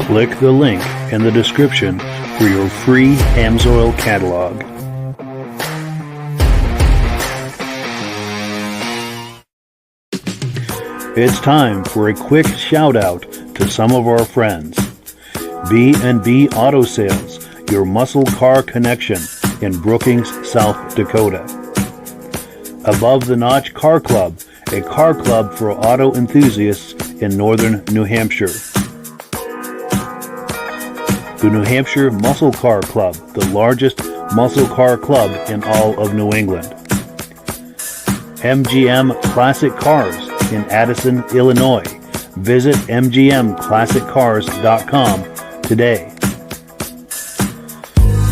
Click the link in the description for your free AMSOIL catalog. It's time for a quick shout out to some of our friends. B&B Auto Sales, your muscle car connection in Brookings, South Dakota. Above the Notch Car Club, a car club for auto enthusiasts in northern New Hampshire. The New Hampshire Muscle Car Club, the largest muscle car club in all of New England. MGM Classic Cars in Addison, Illinois. Visit mgmclassiccars.com today.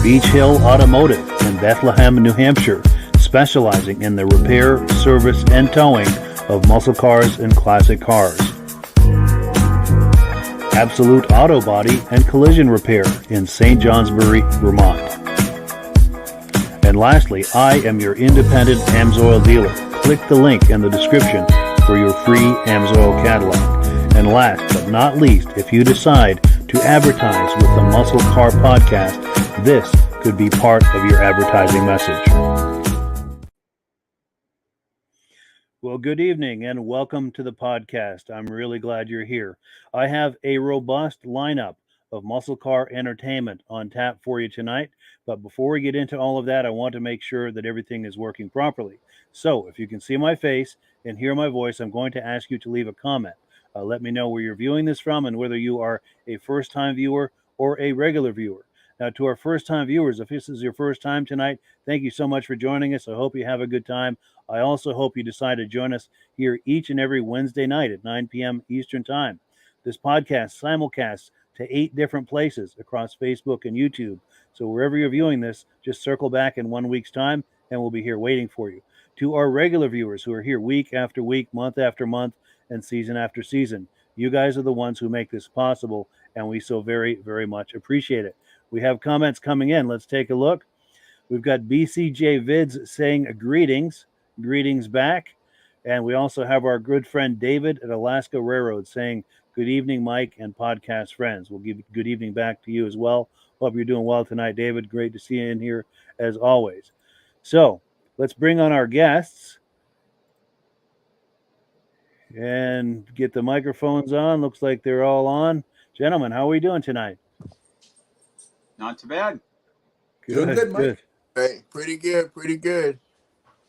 Beach Hill Automotive in Bethlehem, New Hampshire, specializing in the repair, service, and towing of muscle cars and classic cars. Absolute Auto Body and Collision Repair in St. Johnsbury, Vermont. And lastly, I am your independent AMSOIL dealer. Click the link in the description for your free AMSOIL catalog. And last but not least, if you decide to advertise with the Muscle Car Podcast, this could be part of your advertising message. Well, good evening and welcome to the podcast. I'm really glad you're here. I have a robust lineup of muscle car entertainment on tap for you tonight. But before we get into all of that, I want to make sure that everything is working properly. So if you can see my face and hear my voice, I'm going to ask you to leave a comment. Let me know where you're viewing this from and whether you are a first-time viewer or a regular viewer. Now, to our first-time viewers, if this is your first time tonight, thank you so much for joining us. I hope you have a good time. I also hope you decide to join us here each and every Wednesday night at 9 p.m. Eastern Time. This podcast simulcasts to 8 different places across Facebook and YouTube. So wherever you're viewing this, just circle back in 1 week's time, and we'll be here waiting for you. To our regular viewers who are here week after week, month after month, and season after season, you guys are the ones who make this possible, and we so very, very much appreciate it. We have comments coming in. Let's take a look. We've got BCJ Vids saying greetings back. And we also have our good friend David at Alaska Railroad saying good evening, Mike and podcast friends. We'll give good evening back to you as well. Hope you're doing well tonight, David. Great to see you in here as always. So let's bring on our guests and get the microphones on. Looks like they're all on. Gentlemen, how are we doing tonight? Not too bad. Good, Mike. Hey, pretty good.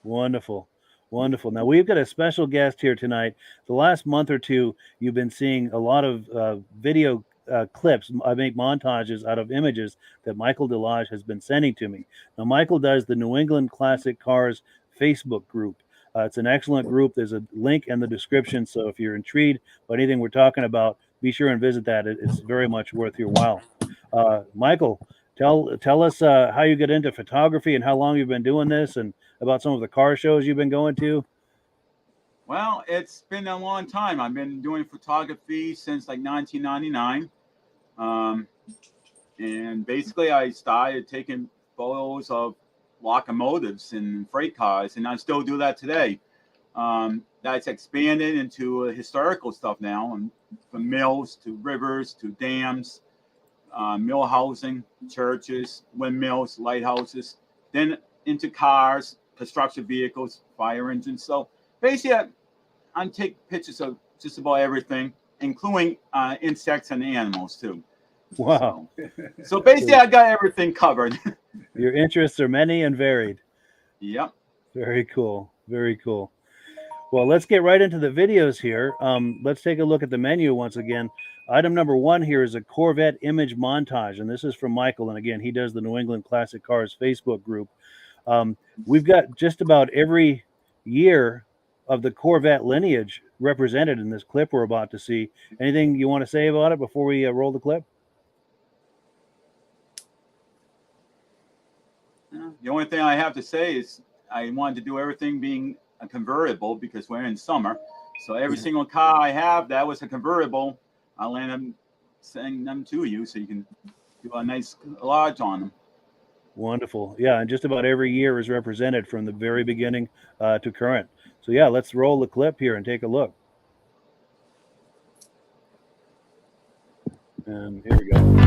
Wonderful. Now, we've got a special guest here tonight. The last month or two, you've been seeing a lot of video clips. I make montages out of images that Michael Delage has been sending to me. Now, Michael does the New England Classic Cars Facebook group. It's an excellent group. There's a link in the description. So if you're intrigued by anything we're talking about, be sure and visit that. It's very much worth your while. Michael, tell us how you get into photography and how long you've been doing this, and about some of the car shows you've been going to. Well, it's been a long time. I've been doing photography since like 1999. And basically I started taking photos of locomotives and freight cars, and I still do that today. That's expanded into historical stuff now, and from mills to rivers to dams, mill housing, churches, windmills, lighthouses, then into cars, construction vehicles, fire engines. So basically, I take pictures of just about everything, including insects and animals too. Wow. So basically, I got everything covered. Your interests are many and varied. Yep. Very cool. Well, let's get right into the videos here. Let's take a look at the menu once again. Item number 1 here is a Corvette image montage, and this is from Michael. And again, he does the New England Classic Cars Facebook group. We've got just about every year of the Corvette lineage represented in this clip we're about to see. Anything you want to say about it before we roll the clip? The only thing I have to say is I wanted to do everything being a convertible because we're in summer. So every single car I have that was a convertible, I'll end up sending them to you so you can do a nice collage on them. Wonderful. Yeah, and just about every year is represented from the very beginning to current. So yeah, let's roll the clip here and take a look. And here we go.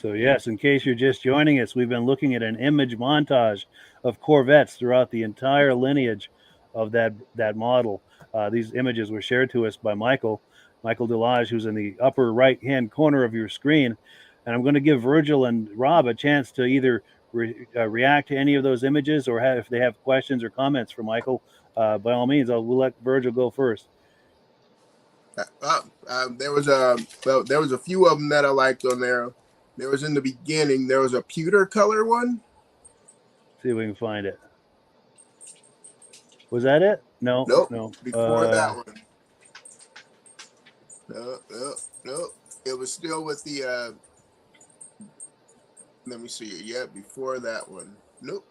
So yes, in case you're just joining us, we've been looking at an image montage of Corvettes throughout the entire lineage of that model. These images were shared to us by Michael Delage, who's in the upper right-hand corner of your screen. And I'm going to give Virgil and Rob a chance to either react to any of those images, or if they have questions or comments for Michael. By all means, we'll let Virgil go first. There was a few of them that I liked on there. There was in the beginning. There was a pewter color one. See if we can find it. Was that it? No. Nope. No. Before that one. No. It was still with the. Let me see. Yeah, before that one. Nope.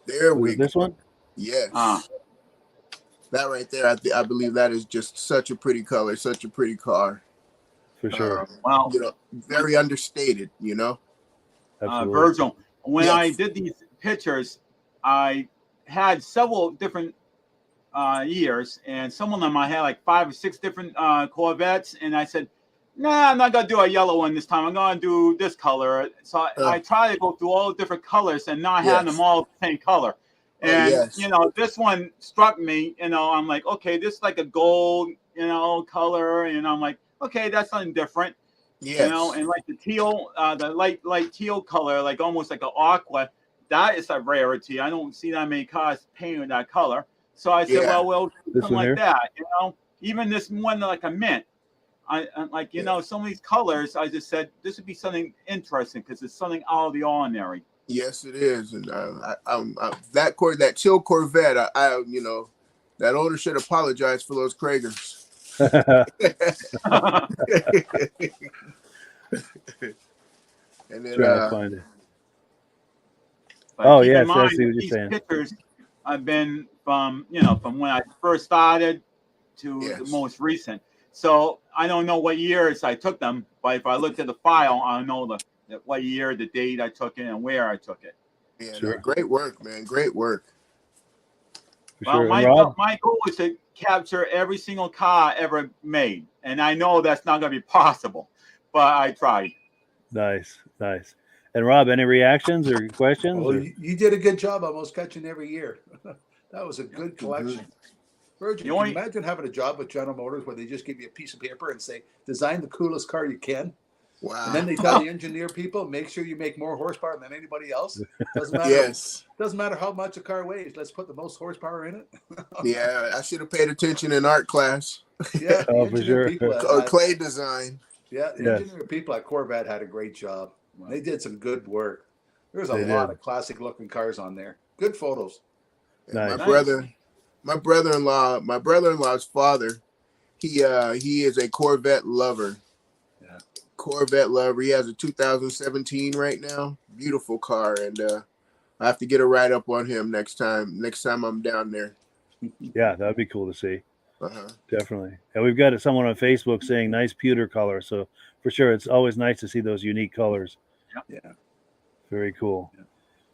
There we go. This one? Yes. That right there, I believe that is just such a pretty color, such a pretty car. For sure. Well, very understated, Virgil, when I did these pictures, I had several different years, and some of them I had like 5 or 6 different Corvettes, and I said, nah, I'm not going to do a yellow one this time. I'm going to do this color. So I try to go through all the different colors and not have them all the same color. And, this one struck me, I'm like, okay, this is like a gold, color. And I'm like, okay, that's something different. Yes. And like the teal, the light teal color, like almost like an aqua, that is a rarity. I don't see that many cars painted that color. So I said, well, something like that, even this one, like a mint. I like, some of these colors, I just said, this would be something interesting because it's something out of the ordinary. Yes, it is. And that teal Corvette, that owner should apologize for those Kragers. And then try to find it. Yes, I see what you're saying. Pictures have been from when I first started to the most recent. So I don't know what years I took them, but if I looked at the file, I know what year, the date I took it, and where I took it. Yeah, sure. Great work, man. Great work. Well, my goal is to capture every single car ever made, and I know that's not going to be possible, but I tried. Nice. And Rob, any reactions or questions? Well, you did a good job almost catching every year. That was a good collection. Virgil, can you imagine having a job with General Motors where they just give you a piece of paper and say, design the coolest car you can? Wow. And then they tell the engineer people, make sure you make more horsepower than anybody else. Doesn't matter. Doesn't matter how much a car weighs. Let's put the most horsepower in it. Yeah, I should have paid attention in art class. Yeah, for sure. Or clay design. Yeah, the engineer people at Corvette had a great job. They did some good work. There's a lot of classic looking cars on there. Good photos. Nice. My brother-in-law's father, he is a Corvette lover. Yeah. Corvette lover. He has a 2017 right now. Beautiful car, and I have to get a write up on him next time I'm down there. Yeah, that'd be cool to see. Definitely. And we've got someone on Facebook saying nice pewter color. So for sure, it's always nice to see those unique colors. Yeah. Very cool. Yeah.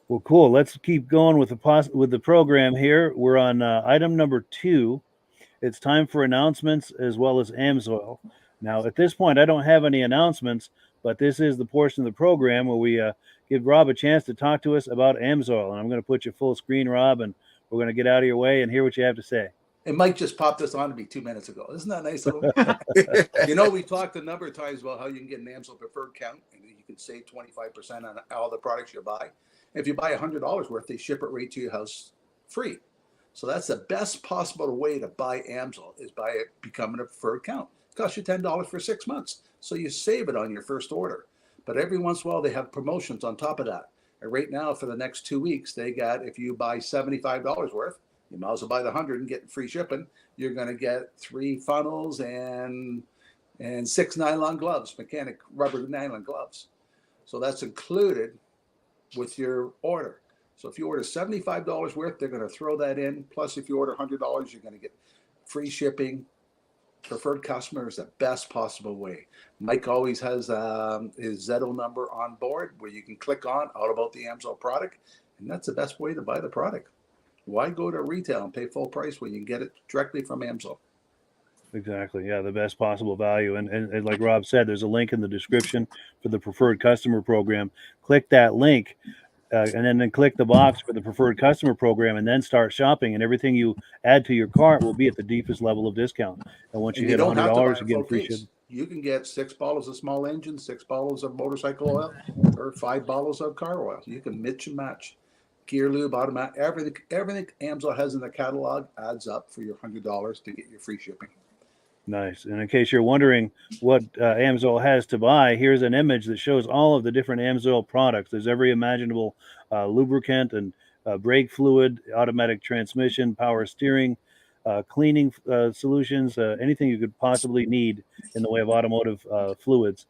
Well, cool. Let's keep going with the program here. We're on item number 2. It's time for announcements as well as AMSOIL. Now, at this point, I don't have any announcements, but this is the portion of the program where we give Rob a chance to talk to us about AMSOIL. And I'm going to put you full screen, Rob, and we're going to get out of your way and hear what you have to say. And Mike just popped this on to me 2 minutes ago. Isn't that nice of him? We talked a number of times about how you can get an AMSOIL preferred count and you can save 25% on all the products you buy. If you buy $100 worth, they ship it right to your house free. So that's the best possible way to buy AMSOIL is by it becoming a preferred count. It costs you $10 for 6 months. So you save it on your first order. But every once in a while, they have promotions on top of that. And right now, for the next 2 weeks, they got, if you buy $75 worth, you might as well buy the 100 and get free shipping. You're going to get 3 funnels and 6 nylon gloves, mechanic rubber nylon gloves. So that's included with your order. So if you order $75 worth, they're going to throw that in. Plus, if you order $100, you're going to get free shipping. Preferred customer is the best possible way. Mike always has his Zetto number on board where you can click on all about the AMSOIL product. And that's the best way to buy the product. Why go to retail and pay full price when you can get it directly from AMSOIL? Exactly. Yeah, the best possible value. And like Rob said, there's a link in the description for the preferred customer program. Click that link, and then click the box for the preferred customer program, and then start shopping. And everything you add to your cart will be at the deepest level of discount. And once And you you hit don't have to buy $100, a you full get free case. shipping. You can get 6 bottles of small engine, 6 bottles of motorcycle oil, or 5 bottles of car oil. You can mix and match. Gear lube, automatic, everything Amsoil has in the catalog adds up for your $100 to get your free shipping. Nice. And in case you're wondering what Amsoil has to buy, here's an image that shows all of the different Amsoil products. There's every imaginable lubricant and brake fluid, automatic transmission, power steering, cleaning solutions, anything you could possibly need in the way of automotive fluids,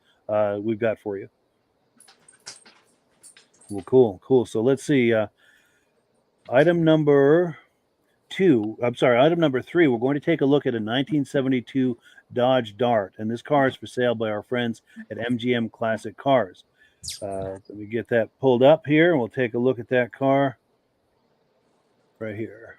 we've got for you. Well, cool. So let's see. Item number 3, we're going to take a look at a 1972 Dodge Dart, and this car is for sale by our friends at MGM Classic Cars. Let me get that pulled up here, and we'll take a look at that car right here.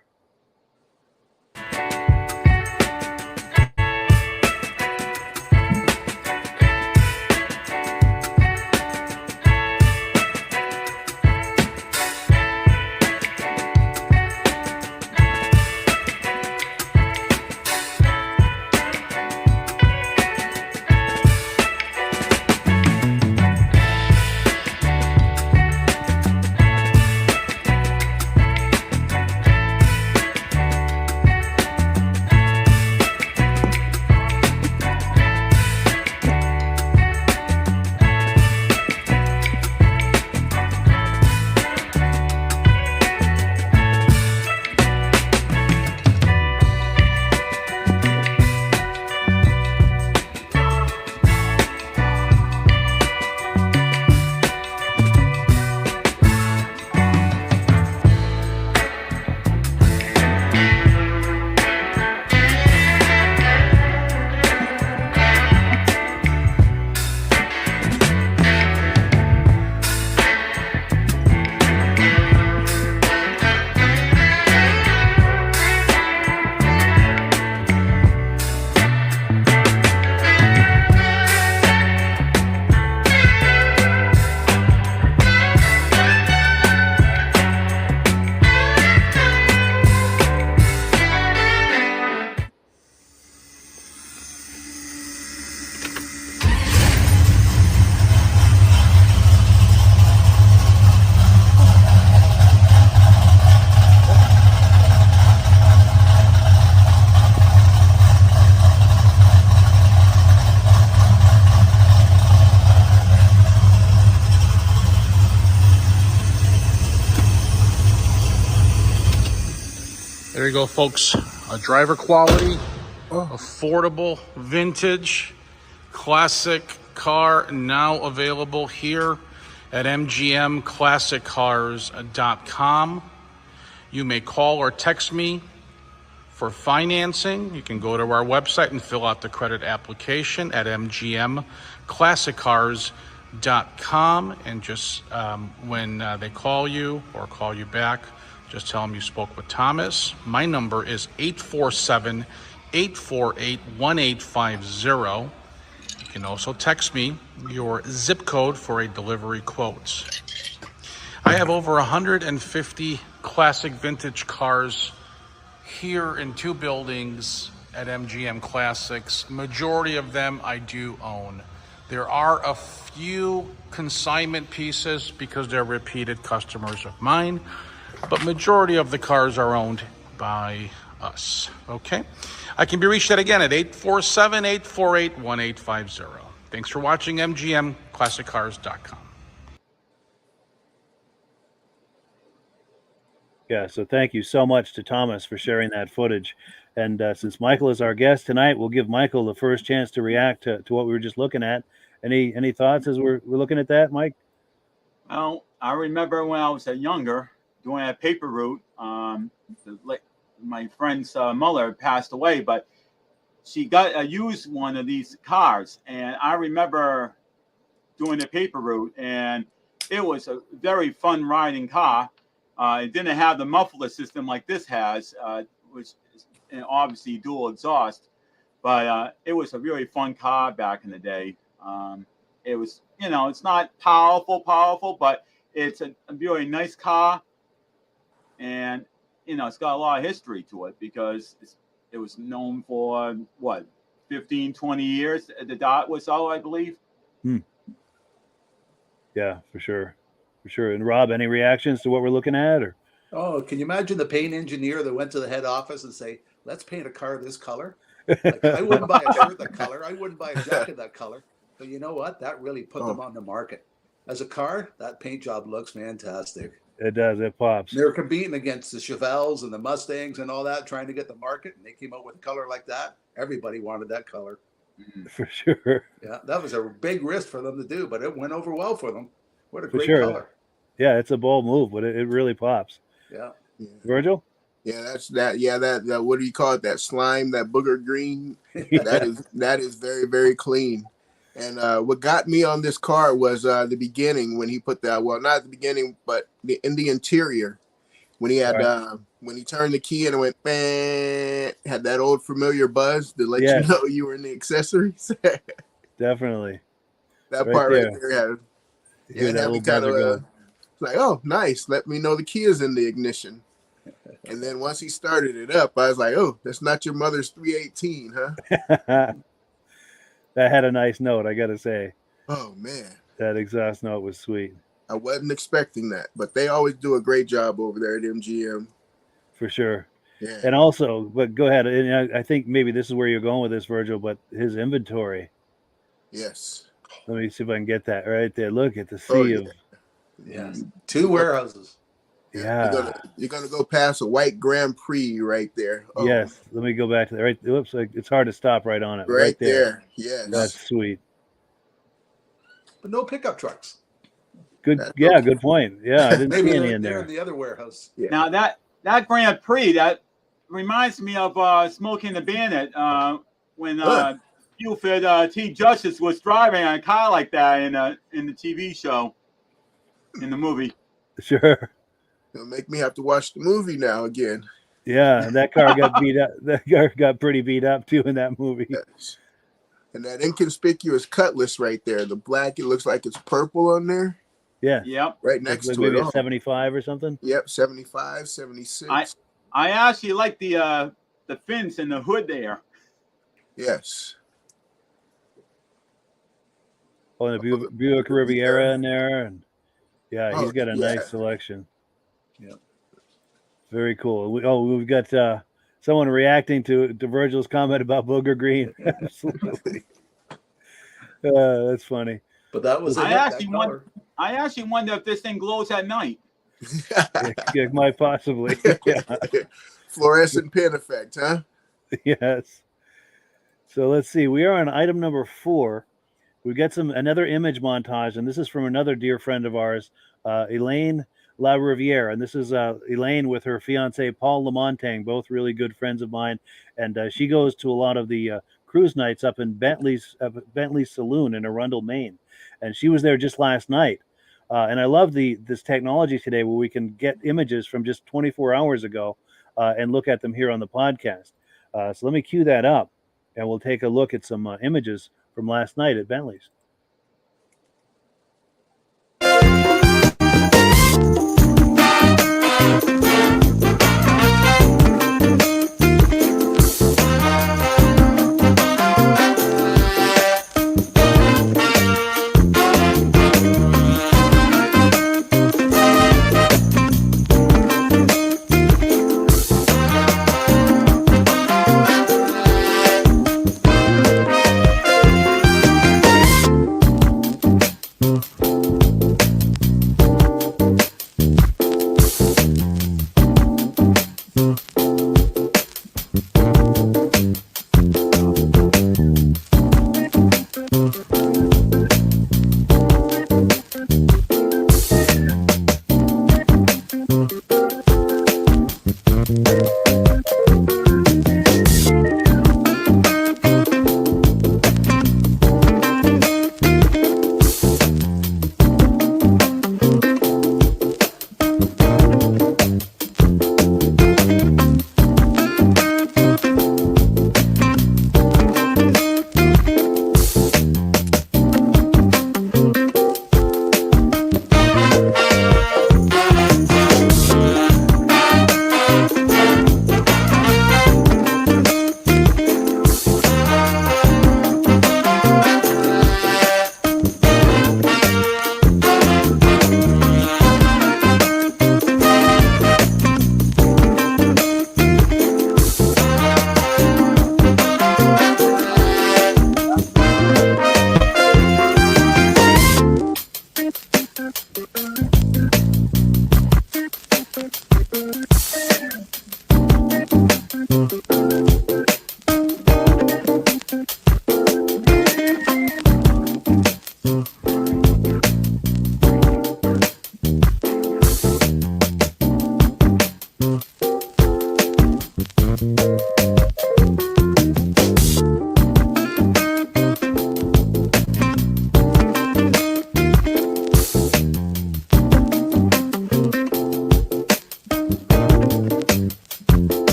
There you go, folks. A driver quality, affordable, vintage, classic car now available here at mgmclassiccars.com. You may call or text me for financing. You can go to our website and fill out the credit application at mgmclassiccars.com. And just when they call you or call you back, just tell them you spoke with Thomas. My number is 847-848-1850. You can also text me your zip code for a delivery quote. I have over 150 classic vintage cars here in 2 buildings at MGM Classics. Majority of them I do own. There are a few consignment pieces because they're repeated customers of mine, but majority of the cars are owned by us, okay? I can be reached at, again, at 847-848-1850. Thanks for watching mgmclassiccars.com. Yeah, so thank you so much to Thomas for sharing that footage. And since Michael is our guest tonight, we'll give Michael the first chance to react to what we were just looking at. Any thoughts as we're looking at that, Mike? Well, I remember when I was younger doing a paper route. My friend's mother passed away, but she got used one of these cars, and I remember doing the paper route, and it was a very fun riding car. It didn't have the muffler system like this has, which is obviously dual exhaust, But it was a really fun car back in the day. It was, it's not powerful, but it's a really nice car. And, it's got a lot of history to it because it was known for, 15, 20 years. The dot was out, I believe. Yeah, for sure. And Rob, any reactions to what we're looking at? Or Oh, can you imagine the paint engineer that went to the head office and say, let's paint a car this color? Like, I wouldn't buy a shirt that color. I wouldn't buy a jacket that color. But you know what? That really put them on the market. As a car, that paint job looks fantastic. It does. It pops. They're competing against the Chevelles and the Mustangs and all that, trying to get the market. And they came out with a color like that. Everybody wanted that color. For sure. Yeah, that was a big risk for them to do, but it went over well for them. What a great color. Yeah, it's a bold move, but it really pops. Yeah. Virgil? Yeah, that's that. Yeah, that what do you call it? That slime, that booger green. That is very, very clean. And what got me on this car was the beginning when he put that. Well, not the beginning, but in the interior when he had when he turned the key and it went bang, had that old familiar buzz to let you know you were in the accessories. Definitely. That part right there. Yeah, that had me kind of like, oh, nice. Let me know the key is in the ignition. And then once he started it up, I was like, oh, that's not your mother's 318, huh? That had a nice note, I got to say. Oh, man. That exhaust note was sweet. I wasn't expecting that, but they always do a great job over there at MGM. For sure. Yeah. And also, but go ahead. And I think maybe this is where you're going with this, Virgil, but his inventory. Yes. Let me see if I can get that right there. Look at the sea of. Yeah. 2 warehouses. Yeah. You're gonna go past a white Grand Prix right there. Oh. Yes. Let me go back to that. Right. Oops. It's hard to stop right on it. Right there. Yes. That's sweet. But no pickup trucks. Good. Yeah. Good point. Yeah. I didn't see any in there. In the other warehouse. Yeah. Now that Grand Prix, that reminds me of Smoking the Bandit when Buford T. Justice was driving a car like that in the TV show, in the movie. Sure. It'll make me have to watch the movie now again. Yeah, that car got beat up. That car got pretty beat up too in that movie. Yes. And that inconspicuous cutlass right there, the black, it looks like it's purple on there. Yeah. Yep. Right next like to maybe it. a 75 or something. Yep, 75, 76. I actually like the fins and the hood there. Yes. Oh, and the Buick Riviera in there, and he's got a nice selection. Yeah. Very cool. We've got someone reacting to Virgil's comment about booger green. Absolutely. That's funny. But that was I actually wonder if this thing glows at night. It might possibly. Yeah. Fluorescent pin effect, huh? Yes. So let's see. We are on item number 4. We've got another image montage, and this is from another dear friend of ours, Elaine LaRiviere. And this is Elaine with her fiance, Paul Lamontagne, both really good friends of mine. And she goes to a lot of the cruise nights up in Bentley's Saloon in Arundel, Maine. And she was there just last night. And I love this technology today where we can get images from just 24 hours ago and look at them here on the podcast. So let me cue that up, and we'll take a look at some images from last night at Bentley's.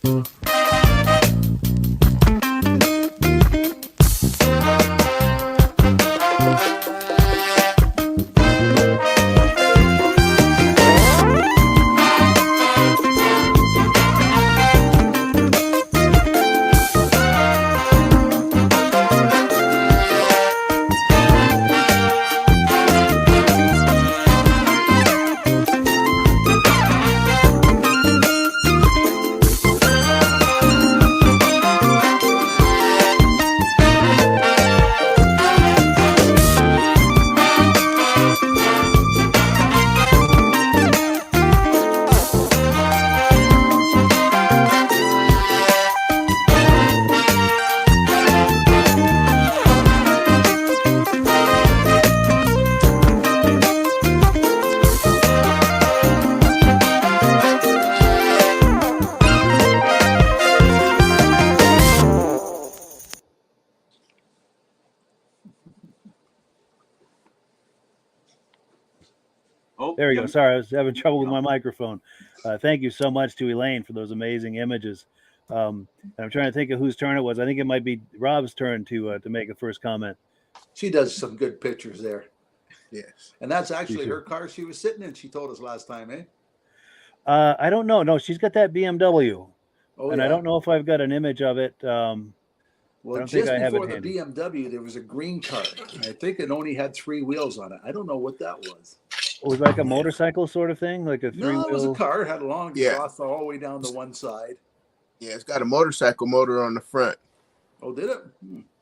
Oh, There we go. yeah. Sorry, I was having trouble with my microphone. Thank you so much to Elaine for those amazing images. And I'm trying to think of whose turn it was. I think it might be Rob's turn to make a first comment. She does some good pictures there. Yes. And that's actually too. her car she was sitting in, she told us last time, eh? I don't know. No, she's got that BMW. Oh, And yeah. I don't know if I've got an image of it. I Well, don't think just I have before it the handy. BMW, there was a green car. I think it only had 3 wheels on it. I don't know what that was. It was like a motorcycle sort of thing, like a No, it was a three-wheel. car. It had a long Yeah. exhaust all the way down to one side. Yeah, it's got a motorcycle motor on the front. Oh, did it?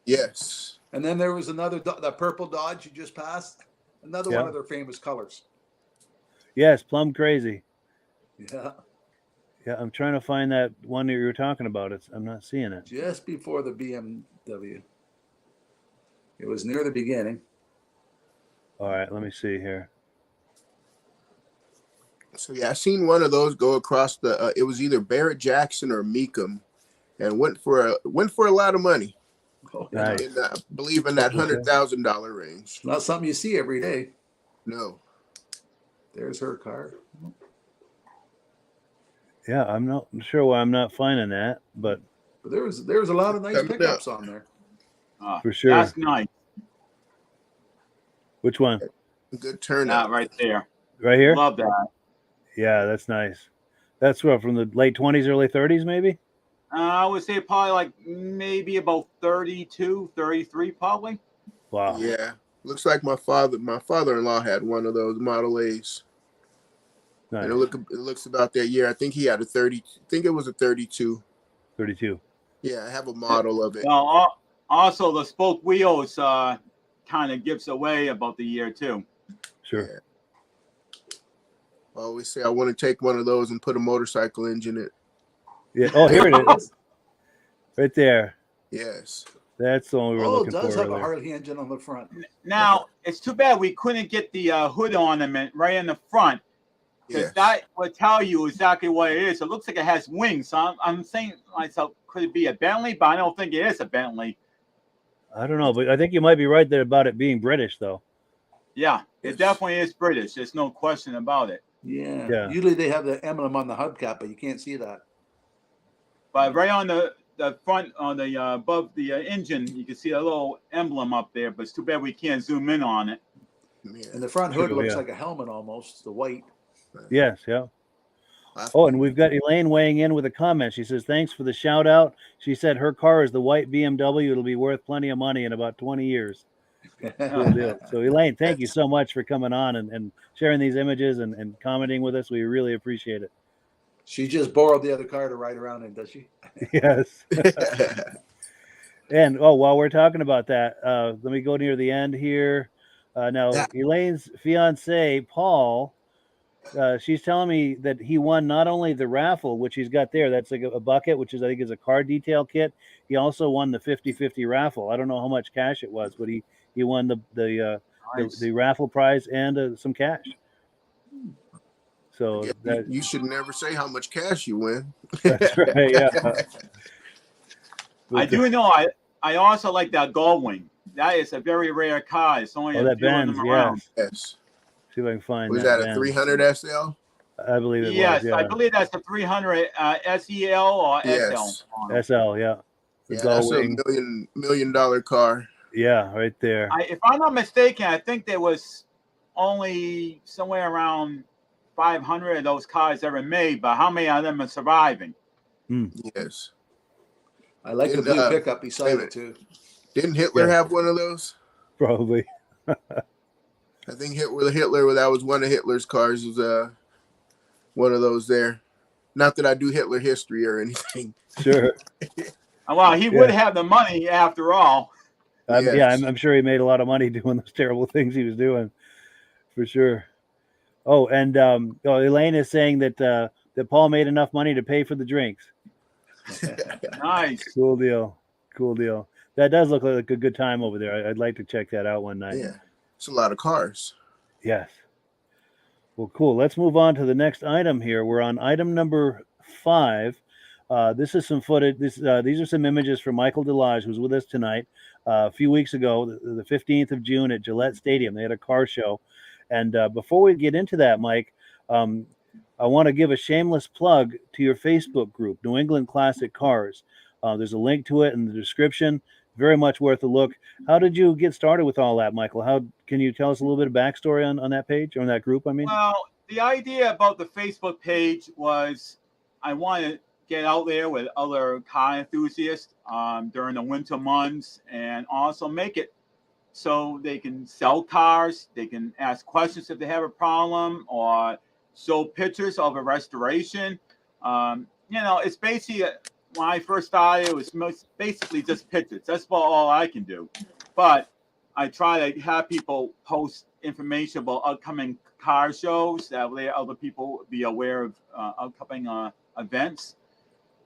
Yes. And then there was another, that purple Dodge you just passed. Another Yeah. one of their famous colors. Yes, plum crazy. Yeah. Yeah, I'm trying to find that one that you were talking about. I'm not seeing it. Just before the BMW. It was near the beginning. All right, let me see here. So yeah, I seen one of those go across the. It was either Barrett Jackson or Meekum, and went for a lot of money. Oh, Nice. And I believe in that $100,000 range. Not something you see every day. No. There's her car. Yeah, I'm not sure why I'm not finding that, but But there was a lot of nice Coming pickups on there. for sure. That's nice. Which one? Good turnout. That right there. Right here? Love that. Yeah, that's nice. That's what, from the late 20s, early 30s, maybe? I would say probably like maybe about 32, 33 probably. Wow. Yeah. Looks like my father-in-law had one of those Model A's. Nice. And it looks about that year. I think he had a 30. I think it was a 32. 32. Yeah, I have a model of it. Well, also the spoke wheels kind of gives away about the year too. Sure. Yeah. I always say I want to take one of those and put a motorcycle engine in it. Yeah. Oh, here it is. Right there. Yes. That's the one we were Oh, it looking does for have a earlier. Harley engine on the front. Now it's too bad we couldn't get the hood ornament right in the front, because Yes. that would tell you exactly what it is. It looks like it has wings. So I'm saying to myself, could it be a Bentley? But I don't think it is a Bentley. I don't know, but I think you might be right there about it being British, though. Yeah, it Yes. definitely is British. There's no question about it. Yeah. Yeah. Usually they have the emblem on the hubcap, but you can't see that. But right on the front, on the above the engine, you can see a little emblem up there. But it's too bad we can't zoom in on it. Yeah. And the front hood True, looks yeah. like a helmet almost, the white. Yes, yeah. Oh, and we've got Elaine weighing in with a comment. She says, thanks for the shout out. She said her car is the white BMW. It'll be worth plenty of money in about 20 years. Cool deal. So, Elaine, thank you so much for coming on and sharing these images and commenting with us. We really appreciate it. She just borrowed the other car to ride around in, does she? Yes. And, while we're talking about that, let me go near the end here. Now, Yeah. Elaine's fiance, Paul, she's telling me that he won not only the raffle, which he's got there, that's like a bucket, which is, I think, is a car detail kit. He also won the 50-50 raffle. I don't know how much cash it was, but he won the raffle prize and some cash. So Yeah, you should never say how much cash you win. that's right. Yeah. I do know. I also like that Gullwing. That is a very rare car. It's only a that few of Benz, them around. yes. Yes. See if I can find Was that. that a Benz. 300 SL? I believe it Yes, was. I Yeah, believe that's the 300 SEL or SL. Yes. SL. Yeah, the Yeah, gull that's a wing. million dollar car. Yeah, right there. If I'm not mistaken, I think there was only somewhere around 500 of those cars ever made, but how many of them are surviving? Yes. I like the Didn't, blue wait a pickup beside it minute. too. Didn't Hitler Yeah. have one of those? Probably. I think Hitler, that was one of Hitler's cars, was one of those there. Not that I do Hitler history or anything. Sure. Well, he would have the money after all. Yes. I'm sure he made a lot of money doing those terrible things he was doing, for sure. Oh, and Elaine is saying that that Paul made enough money to pay for the drinks. Nice. Cool deal. Cool deal. That does look like a good time over there. I'd like to check that out one night. Yeah. It's a lot of cars. Yes. Well, cool. Let's move on to the next item here. We're on item number 5. This is some footage. These are some images from Michael Delage, who's with us tonight. A few weeks ago, the 15th of June at Gillette Stadium, they had a car show. And before we get into that, Mike, I want to give a shameless plug to your Facebook group, New England Classic Cars. There's a link to it in the description. Very much worth a look. How did you get started with all that, Michael? How can you tell us a little bit of backstory on that page, or on that group? I mean, Well, the idea about the Facebook page was I want to get out there with other car enthusiasts during the winter months, and also make it so they can sell cars, they can ask questions if they have a problem, or show pictures of a restoration. It's basically, when I first started, it was basically just pictures. That's about all I can do. But I try to have people post information about upcoming car shows, that way other people be aware of upcoming events.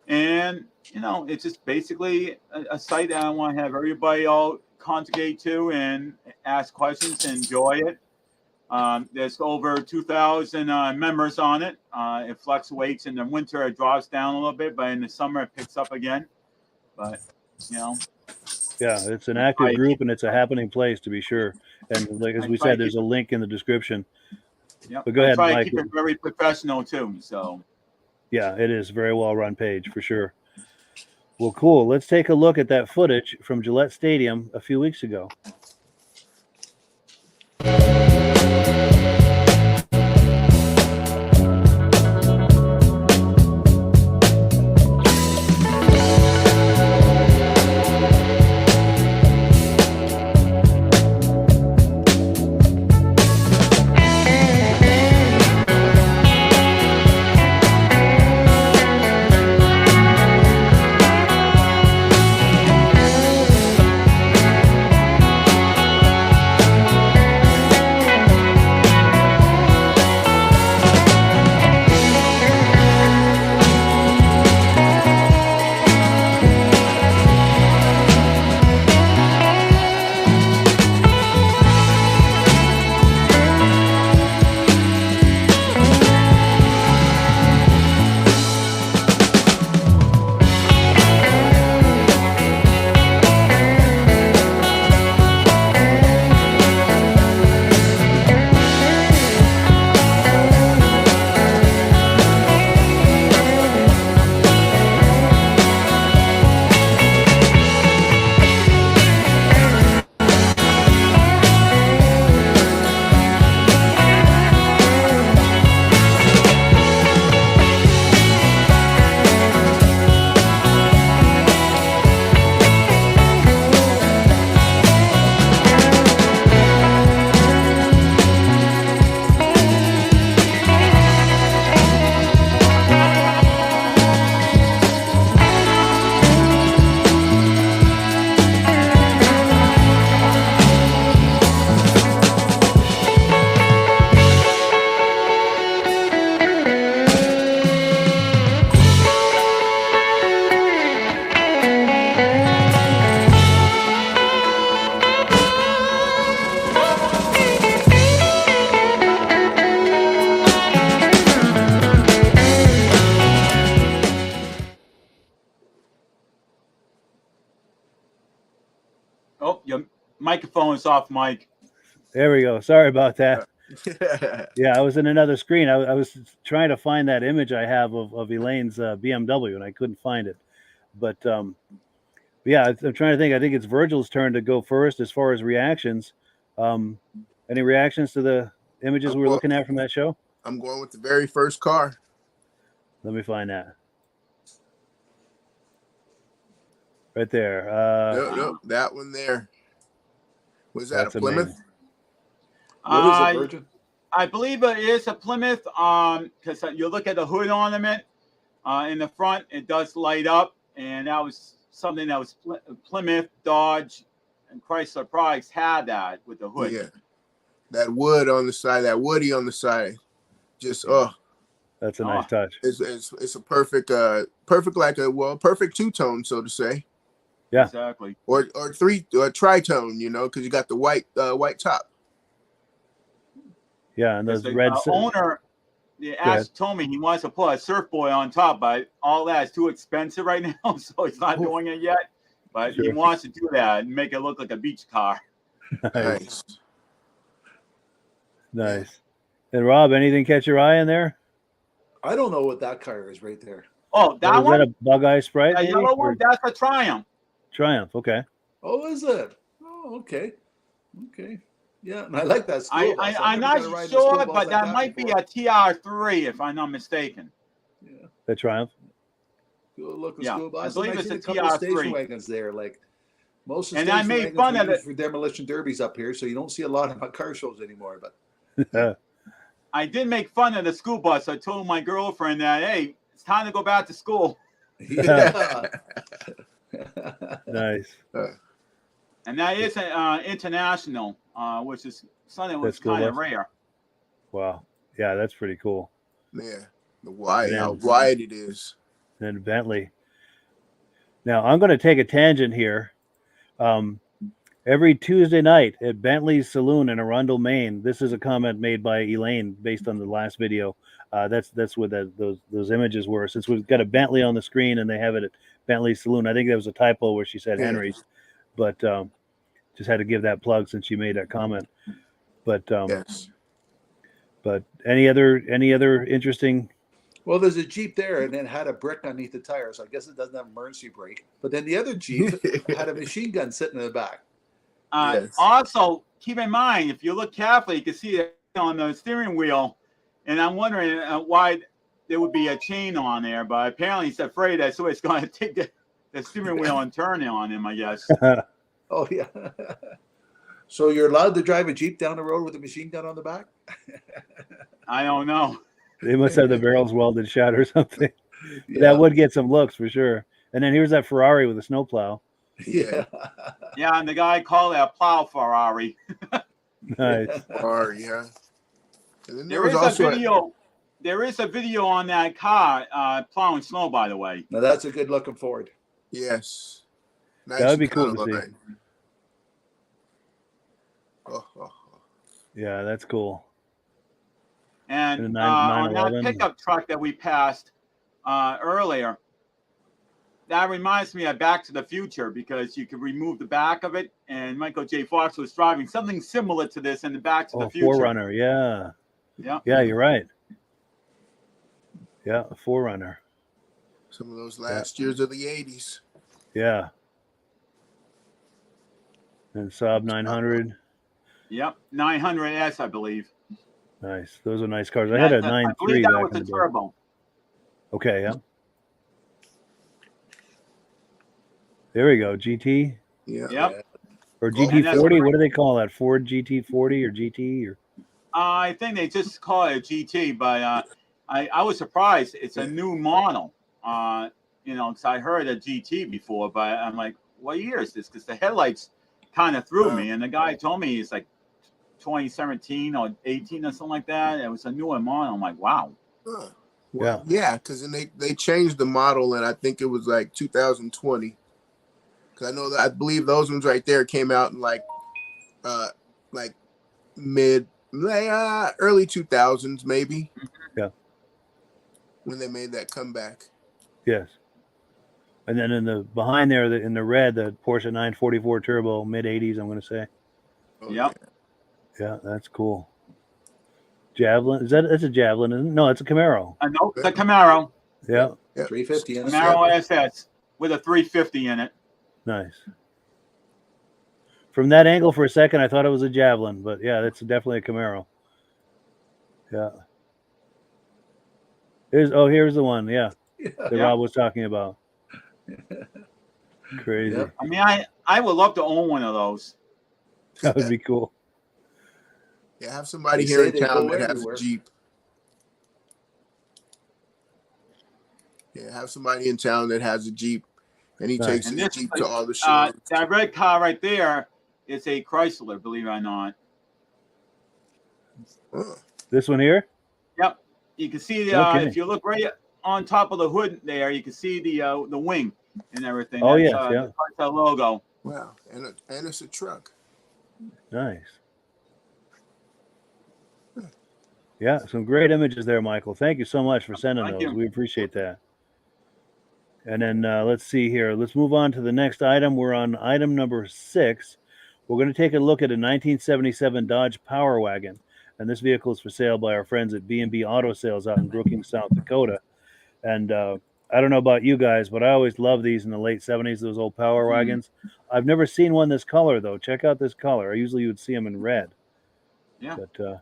And, it's just basically a site that I want to have everybody all contribute to and ask questions and enjoy it. There's over 2,000 members on it. It fluctuates in the winter, it drops down a little bit, but in the summer it picks up again. But, yeah, it's an active group and it's a happening place, to be sure. And like as we said, there's a link in the description. Yep. But go ahead, try Mike. to keep it very professional too. So yeah, it is very well run page for sure. Well, cool. Let's take a look at that footage from Gillette Stadium a few weeks ago. your microphone is off, Mike. There we go. Sorry about that. Yeah, I was in another screen. I was trying to find that image I have of Elaine's BMW, and I couldn't find it. But yeah, I'm trying to think. I think it's Virgil's turn to go first as far as reactions. Any reactions to the images we were looking at from that show? I'm going with the very first car. Let me find that. Right there. Nope, that one there. Was that a That's Plymouth? amazing. What is it, Virgin? I believe it is a Plymouth. Because you look at the hood ornament in the front, it does light up, and that was something that was Plymouth, Dodge, and Chrysler products had that with the hood. Yeah, that wood on the side, that woody on the side, just That's a nice touch. It's a perfect perfect two-tone, so to say. Yeah, exactly. Or tritone, because you got the white top. Yeah, and those the red owner told me he wants to put a surfboard on top, but all that is too expensive right now, so he's not doing it yet. But he wants to do that and make it look like a beach car. Nice. And Rob, anything catch your eye in there? I don't know what that car is right there. Oh, that Is one? that a Bug Eye Sprite? That yellow one? That's a Triumph. Triumph. Okay. Oh, is it? Oh, okay. Okay. Yeah, and I like that school bus. I'm not sure, but that might be a TR3 if I'm not mistaken. Yeah. The Triumph. Good looking Yeah, school bus. I believe it's a couple of station TR3. wagons there. Like most of the And I station made wagons fun are of used it. for demolition derbies up here, so you don't see a lot of my car shows anymore. But I did make fun of the school bus. I told my girlfriend that, hey, it's time to go back to school. yeah. Nice. And that is international, which is something that's cool, kind of rare. Wow. Yeah, that's pretty cool. Yeah, how wide it is. And Bentley. Now I'm going to take a tangent here. Every Tuesday night at Bentley's Saloon in Arundel, Maine. This is a comment made by Elaine based on the last video. That's what those images were. Since we've got a Bentley on the screen and they have it at Bentley's Saloon, I think that was a typo where she said Henry's, but just had to give that plug since she made that comment. But yes. But any other interesting? Well, there's a Jeep there, and it had a brick underneath the tires. I guess it doesn't have emergency brake. But then the other Jeep had a machine gun sitting in the back. Also, keep in mind, if you look carefully, you can see it on the steering wheel. And I'm wondering why there would be a chain on there. But apparently he's afraid that somebody's going to take the steering wheel and turn it on him, I guess. Oh, yeah. So you're allowed to drive a Jeep down the road with a machine gun on the back? I don't know. They must have the barrels welded shut or something. Yeah. That would get some looks for sure. And then here's that Ferrari with a snowplow. Yeah. Yeah, and the guy called it a plow Ferrari. Nice. Ferrari, yeah. And then There is a video on that car plowing snow, by the way. Now that's a good looking Ford. Yes. Nice. That would be cool to see. Yeah, that's cool. And on that pickup truck that we passed earlier, that reminds me of Back to the Future because you could remove the back of it, and Michael J. Fox was driving something similar to this in the Back to the Future. 4Runner, yeah. Yeah. Yeah, you're right. Yeah, a 4Runner. Some of those last years of the 80s. Yeah. And Saab 900. Yep, 900S, I believe. Nice. Those are nice cars. I had a 9.3 I believe that back was in the the day. turbo. Okay, yeah. There we go. GT Yeah. Yep. or GT40. What do they call that? Ford GT40 or GT or? I think they just call it a GT, but I was surprised. It's a new model. Because I heard a GT before, but I'm like, what year is this? Because the headlights kind of threw me, and the guy told me it's like 2017 or 18 or something like that. It was a newer model. I'm like, wow. Well, yeah, because then they changed the model, and I think it was like 2020. Because I know that I believe those ones right there came out in like early 2000s, maybe. Yeah. When they made that comeback. Yes. And then in the behind there, in the red, the Porsche 944 Turbo, mid 80s, I'm going to say. Yep. Yeah, that's cool. Javelin. That's a Javelin, isn't it? No, it's a Camaro. No, it's a Camaro. Yeah. 350 in it. Camaro SS with a 350 in it. Nice. From that angle for a second, I thought it was a Javelin, but yeah, that's definitely a Camaro. Yeah. Here's the one. Yeah. That Rob was talking about. Crazy. Yep. I mean, I would love to own one of those. That would be cool. Yeah, have somebody They here say in they town go that has everywhere. a Jeep. Yeah, have somebody in town that has a Jeep, and he Nice. takes And his this Jeep to all the shows. that red car right there is a Chrysler, believe it or not. Oh, This one here? Yep. You can see the Okay. if you look right on top of the hood there, you can see the wing and everything. Oh, That's, yes, yeah. the Chrysler logo. wow, and it's a truck. Nice. Yeah, some great images there, Michael. Thank you so much for sending Thank those. you. We appreciate that. And then let's see here. Let's move on to the next item. We're on item number 6. We're going to take a look at a 1977 Dodge Power Wagon. And this vehicle is for sale by our friends at B&B Auto Sales out in Brookings, South Dakota. And I don't know about you guys, but I always loved these in the late 70s, those old Power Wagons. I've never seen one this color, though. Check out this color. I usually would see them in red. Yeah. But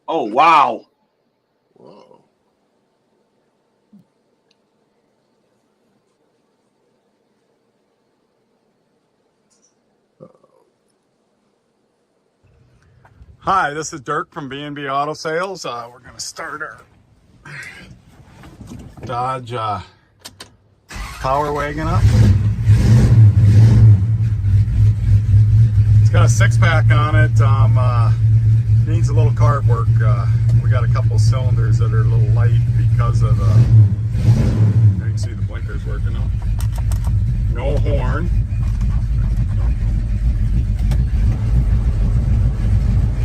Oh wow. Whoa. Hi, this is Dirk from B&B Auto Sales. We're going to start our Dodge Power Wagon up. It's got a 6-pack on it. Needs a little carb work. We got a couple cylinders that are a little light because of the. You can see the blinkers working now. No horn.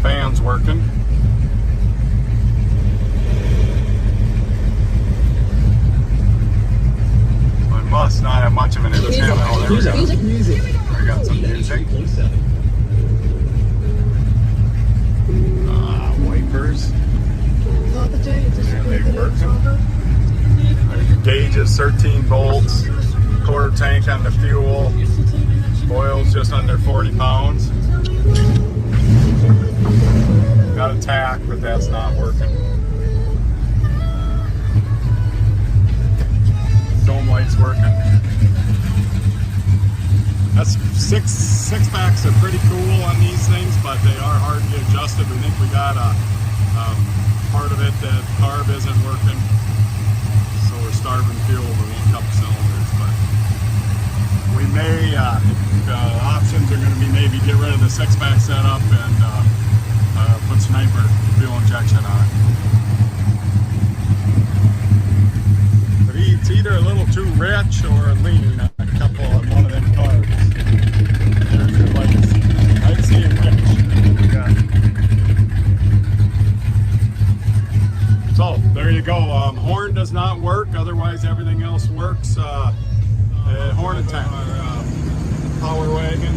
Fans working. I must not have much of an antenna. Oh, there we go. We got some music. Wipers. There they working. There's your gauges, 13 volts. Quarter tank on the fuel. Oil's just under 40 pounds. Got a tack, but that's not working. Dome lights working. That's six packs are pretty cool on these things, but they are hard to get adjusted. We think we got a part of it that carb isn't working, so we're starving fuel with one couple cylinders. But we may options are going to be maybe get rid of the 6-pack setup and put Sniper fuel injection on it. But it's either a little too rich or lean on a couple of one of them cars. There's your lights. I'd see it rich. Yeah. So there you go. Horn does not work. Otherwise, everything else works. Horn attack. Power wagon.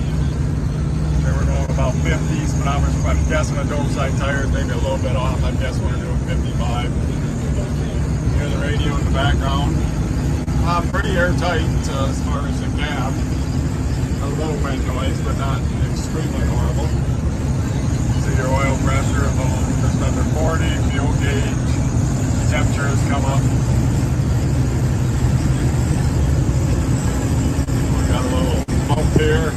They were going about 50s, but I'm guessing a dope side tire, maybe a little bit off. I guess we're doing 55. Hear the radio in the background. Pretty airtight as far as the cab. A little wind noise, but not extremely horrible. See your oil pressure about just under 40. Fuel gauge. Temperature has come up. We got a little bump here.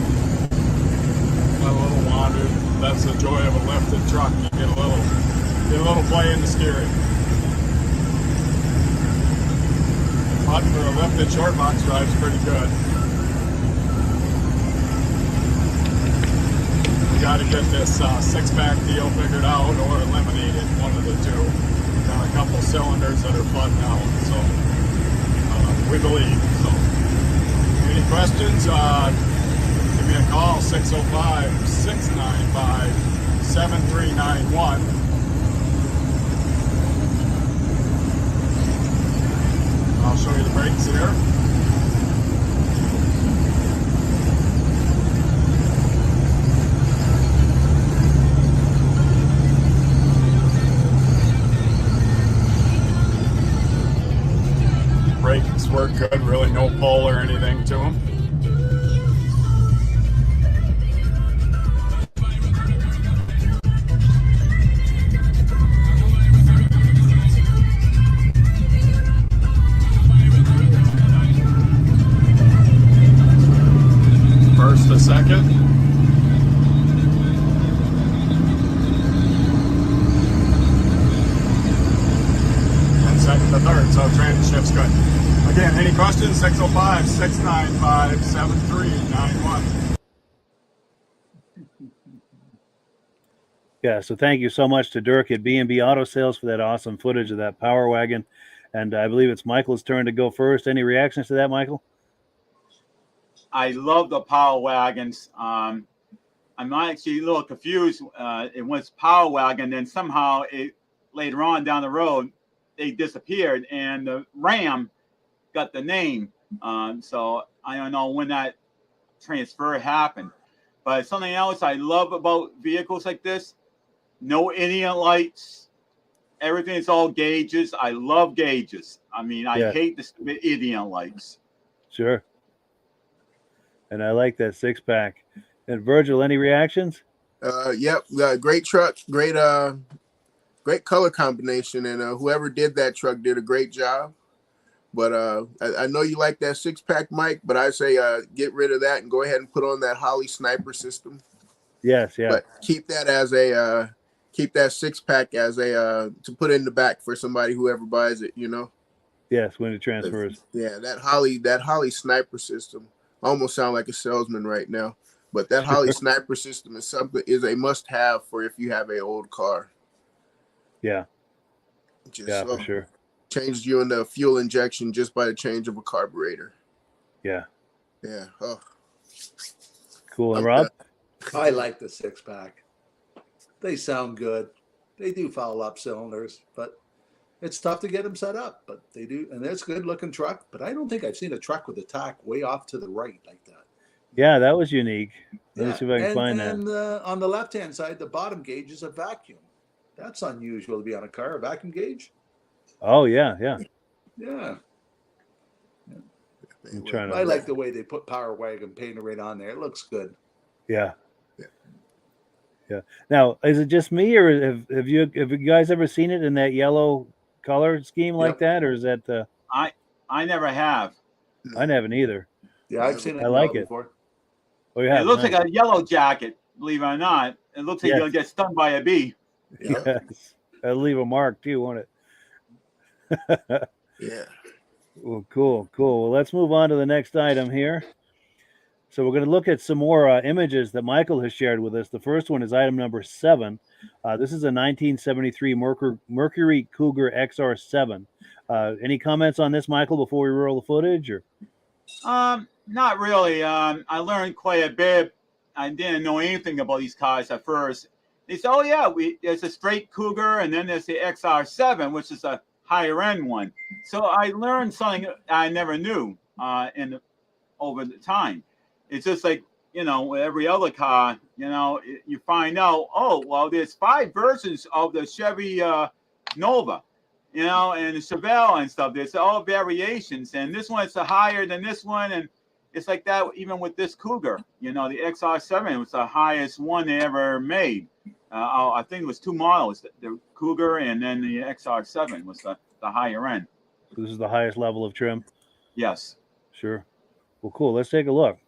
A little wander. That's the joy of a lifted truck. You get a little play in the steering. But for a lifted short box drive's pretty good. We got to get this 6-pack deal figured out or eliminate it, one of the two. Got a couple cylinders that are flooding out, so we believe. So, any questions? Give me a call, 605-695-7391. I'll show you the brakes here. work good, really no pull or anything to them. First to second. And second to third, so training shift's good. Again, any questions? 605-695-7391. Yeah, so thank you so much to Dirk at B&B Auto Sales for that awesome footage of that Power Wagon. And I believe it's Michael's turn to go first. Any reactions to that, Michael? I love the Power Wagons. I'm actually a little confused. It was Power Wagon, then somehow later on down the road, they disappeared, and the Ram got the name. So I don't know when that transfer happened. But something else I love about vehicles like this, no Indian lights. Everything's all gauges. I love gauges. I mean, I hate the stupid Indian lights. Sure. And I like that 6-pack. And Virgil, any reactions? Yep. Great truck. Great color combination. And whoever did that truck did a great job. But I know you like that 6-pack, Mike, but I say get rid of that and go ahead and put on that Holley sniper system. Yes, yeah. But keep that as a keep that 6-pack as a to put in the back for somebody whoever buys it, you know. Yes, when it transfers. Yeah, that Holley sniper system. I almost sound like a salesman right now, but that Holley sniper system is a must-have for if you have an old car. Yeah. Just, for sure. Changes you in the fuel injection just by the change of a carburetor. Yeah. Yeah. Oh. Cool. And Rob? I like the 6-pack. They sound good. They do foul up cylinders, but it's tough to get them set up. But they do, and it's a good-looking truck. But I don't think I've seen a truck with the tack way off to the right like that. Yeah, that was unique. Let me see if I can find that. And on the left-hand side, the bottom gauge is a vacuum. That's unusual to be on a car, a vacuum gauge. Oh, yeah, yeah. Yeah. I like the way they put Power Wagon painted right on there. It looks good. Yeah. Yeah. Now, is it just me, or have you guys ever seen it in that yellow color scheme like that, or is that the? I never have. I haven't either. Yeah, I've seen it. I like it. Before. Oh, yeah. It looks like a yellow jacket. Believe it or not, it looks like you're gonna get stung by a bee. Yes. It'll leave a mark too, won't it? Yeah. Well, cool. Well, let's move on to the next item here. So we're going to look at some more images that Michael has shared with us. The first one is item number 7. This is a 1973 Mercury Cougar XR7. Any comments on this, Michael, before we roll the footage? Or Not really. I learned quite a bit. I didn't know anything about these cars at first. They said, "Oh yeah, there's a straight Cougar, and then there's the XR7, which is a higher end one." So I learned something I never knew over the time. It's just like, with every other car, you find out, oh, well, there's 5 versions of the Chevy Nova, and the Chevelle and stuff. There's all variations, and this one's higher than this one, and it's like that even with this Cougar. The XR7 was the highest one they ever made. I think it was 2 models, the Cougar and then the XR7 was the higher end. This is the highest level of trim? Yes. Sure. Well, cool. Let's take a look.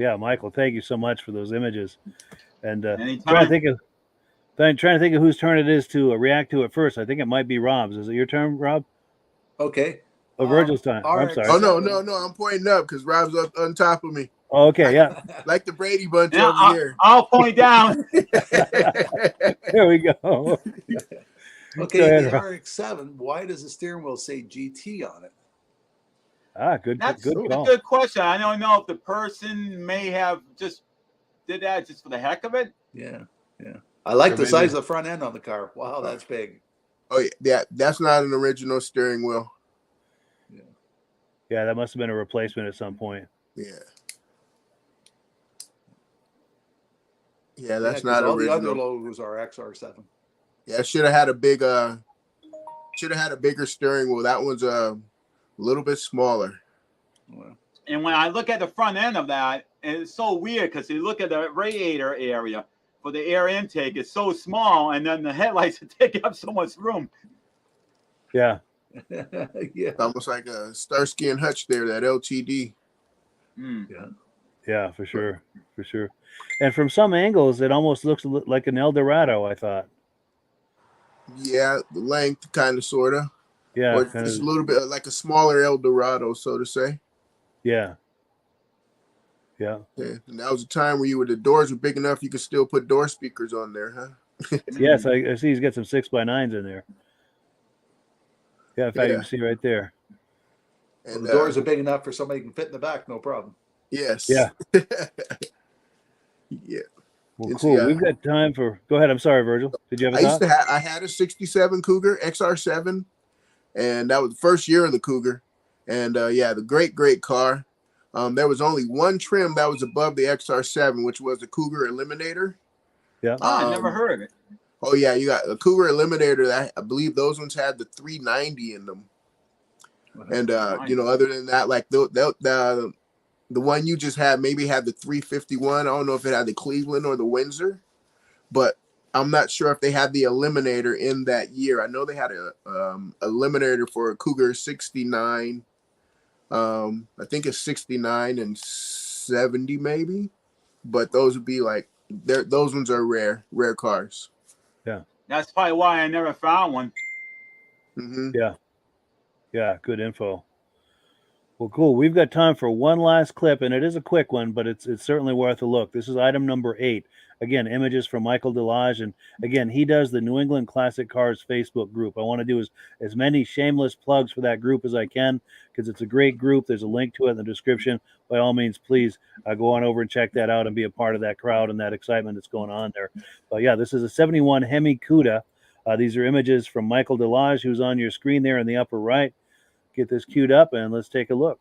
Yeah, Michael, thank you so much for those images. And Anytime. trying to think of whose turn it is to react to it first. I think it might be Rob's. Is it your turn, Rob? Okay. Oh, Virgil's time. I'm sorry. Oh no! I'm pointing up because Rob's up on top of me. Oh, okay, yeah. Like the Brady Bunch Now, over here. I'll point down. There we go. Okay, Go ahead, the Rob. RX-7. Why does the steering wheel say GT on it? Good That's call. a good question. I don't know if the person may have just did that just for the heck of it. Yeah. I like Or the maybe- size of the front end on the car. Wow, that's big. Oh yeah, that's not an original steering wheel. Yeah, that must have been a replacement at some point. Yeah. Yeah, that's 'cause not all original. the other logos are XR7. Yeah, should have had a bigger steering wheel. That one's a little bit smaller. Well, And when I look at the front end of that, and it's so weird because you look at the radiator area for the air intake, it's so small, and then the headlights are taking up so much room. Yeah. yeah. It's almost like a Starsky and Hutch there, that LTD. Yeah, for sure. And from some angles, it almost looks like an Eldorado, I thought. Yeah, the length, kind of, sort of. Yeah, Or it's a little bit like a smaller Eldorado, so to say. Yeah. Yeah, and that was a time where the doors were big enough you could still put door speakers on there, huh? Yes, I see he's got some 6x9s in there. Yeah, in fact, you can see right there. And the doors are big enough for somebody can fit in the back, no problem. Yes. Yeah. Yeah. Well, cool. We've got time for. Go ahead. I'm sorry, Virgil. Did you have a thought? I had a '67 Cougar XR7, and that was the first year of the Cougar. And the great car. There was only one trim that was above the XR7, which was the Cougar Eliminator. Yeah. I never heard of it. Oh yeah, you got a Cougar Eliminator. That I believe those ones had the 390 in them. And other than that, like the one you just had maybe had the 351. I don't know if it had the Cleveland or the Windsor, but I'm not sure if they had the Eliminator in that year. I know they had a Eliminator for a Cougar 69. I think it's 69 and 70 maybe, but those would be like those ones are rare cars. Yeah, that's probably why I never found one. Mm-hmm. Yeah, good info. Well, cool. We've got time for one last clip, and it is a quick one, but it's certainly worth a look. This is item number 8. Again, images from Michael Delage, and again, he does the New England Classic Cars Facebook group. I want to do as many shameless plugs for that group as I can because it's a great group. There's a link to it in the description. By all means, please go on over and check that out and be a part of that crowd and that excitement that's going on there. But yeah, this is a 71 Hemi Cuda. These are images from Michael Delage, who's on your screen there in the upper right. Get this queued up and let's take a look.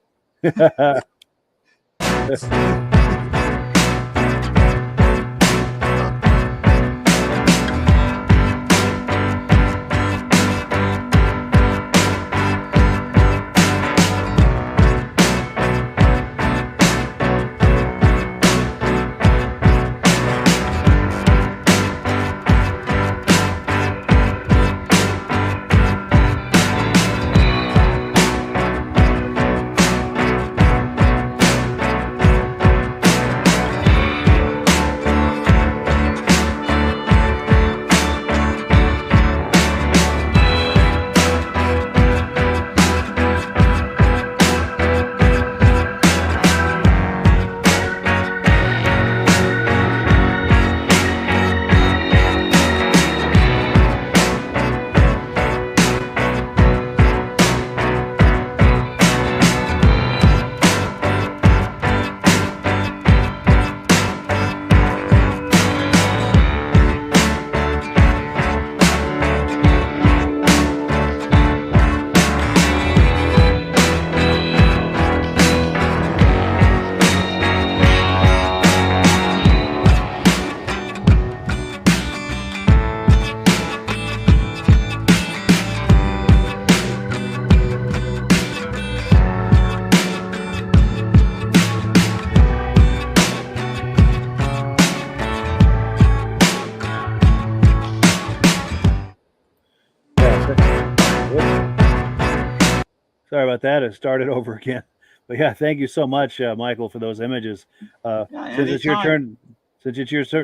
Sorry about that. It started over again. But yeah, thank you so much, Michael, for those images. Yeah, Since it's your anytime.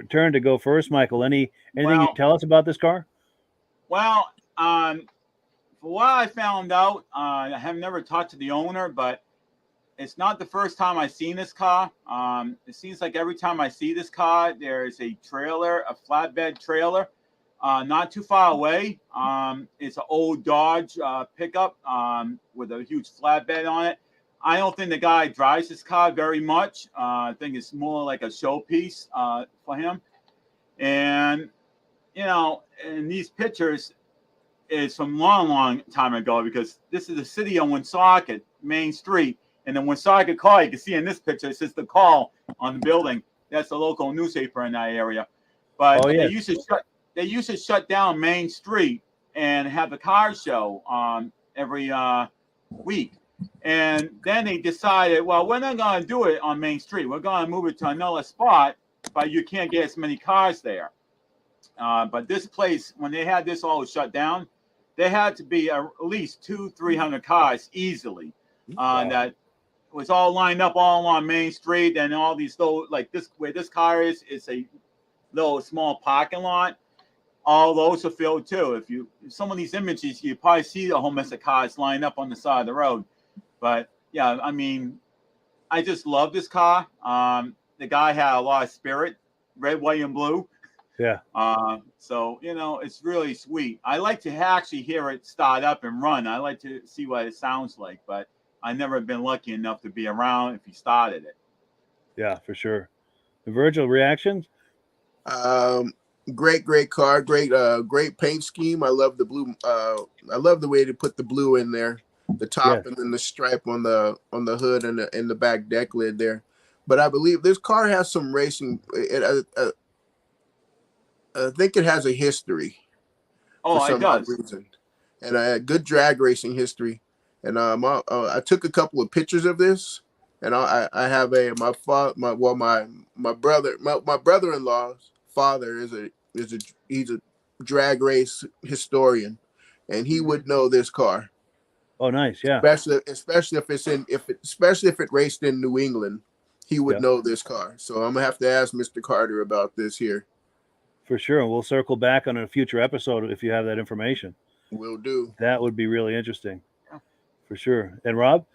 turn to go first, Michael, anything you Well, tell us about this car? well, for what I found out, I have never talked to the owner, but it's not the first time I've seen this car. It seems like every time I see this car, there's a trailer, a flatbed trailer, not too far away. It's an old Dodge pickup with a huge flatbed on it. I don't think the guy drives this car very much. I think it's more like a showpiece for him. And, in these pictures, is from long time ago, because this is the city on Woonsocket, Main Street. And the Woonsocket Call, you can see in this picture, it says the Call on the building. That's the local newspaper in that area. But Oh, they yes. used to shut down Main Street and have the car show every week. And then they decided, well, we're not going to do it on Main Street. We're going to move it to another spot, but you can't get as many cars there. But this place, when they had this all shut down, there had to be at least 200-300 cars easily that was all lined up all along Main Street, and all these little, like this, where this car is a little small parking lot. All those are filled too. If some of these images, you probably see a whole mess of cars lined up on the side of the road. But yeah, I mean, I just love this car. The guy had a lot of spirit, red, white, and blue. Yeah. So, it's really sweet. I like to actually hear it start up and run. I like to see what it sounds like, but I've never been lucky enough to be around if he started it. Yeah, for sure. Virgil, reactions? Great car, great paint scheme. I love the blue. I love the way they put the blue in there, the top, Yes. and then the stripe on the hood and the back deck lid there. But I believe this car has some racing. I think it has a history Oh, for it some odd does. reason, and a good drag racing history. And I took a couple of pictures of this, and I have my brother-in-law's father he's a drag race historian, and he would know this car. Oh, nice. Yeah. Especially if it raced in New England, he would know this car. So I'm gonna have to ask Mr. Carter about this here. For sure. And we'll circle back on a future episode if you have that information. Will do. That would be really interesting. For sure. And Rob?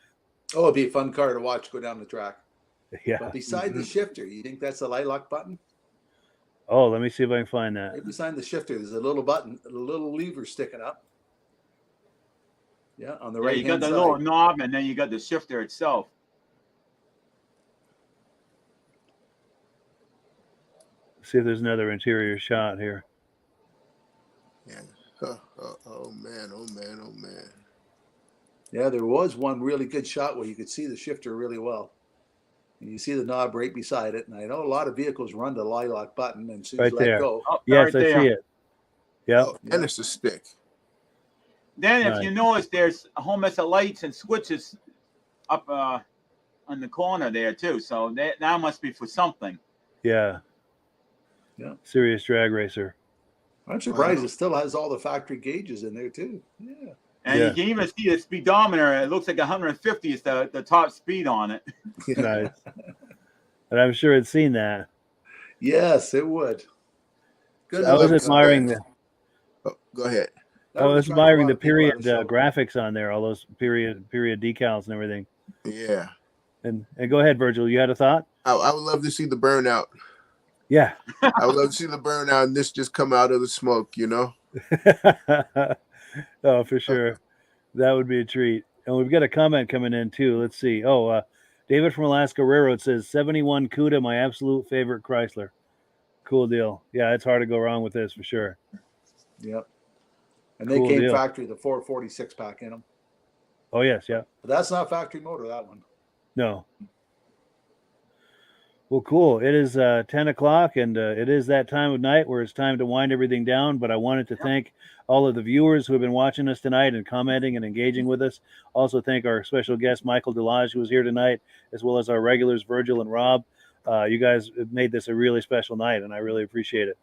Oh, it'd be a fun car to watch go down the track. Yeah. But beside the shifter, you think that's the lilac button? Oh, let me see if I can find that. Right beside the shifter, there's a little button, a little lever sticking up. Yeah, on the right hand side. You got the little knob, and then you got the shifter itself. See if there's another interior shot here. Yeah. Oh man. Yeah, there was one really good shot where you could see the shifter really well. And you see the knob right beside it. And I know a lot of vehicles run the lilac button, and as soon as you let go. Oh, yes, right I see it. Yeah. Oh, and it's a stick. Then, if you notice, there's a whole mess of lights and switches up on the corner there too. So that must be for something. Yeah. Yeah. Serious drag racer. I'm surprised it still has all the factory gauges in there too. Yeah. And you can even see the speedometer. It looks like 150 is the top speed on it. Nice. And I'm sure it's seen that. Yes, it would. Good. I was admiring the. Oh, go ahead. I was admiring the period graphics on there, all those period decals and everything. Yeah. And go ahead, Virgil. You had a thought? I would love to see the burnout. Yeah. I would love to see the burnout and this just come out of the smoke, Oh, for sure. That would be a treat. And we've got a comment coming in too. Let's see. Oh, David from Alaska Railroad says 71 CUDA, my absolute favorite Chrysler. Cool deal. Yeah, it's hard to go wrong with this for sure. Yep. And they came factory, the 446 pack in them. Oh, yes. Yeah. But that's not factory motor, that one. No. Well, cool. It is 10 o'clock, and it is that time of night where it's time to wind everything down. But I wanted to thank all of the viewers who have been watching us tonight and commenting and engaging with us. Also thank our special guest, Michael Delage, who was here tonight, as well as our regulars, Virgil and Rob. You guys have made this a really special night, and I really appreciate it.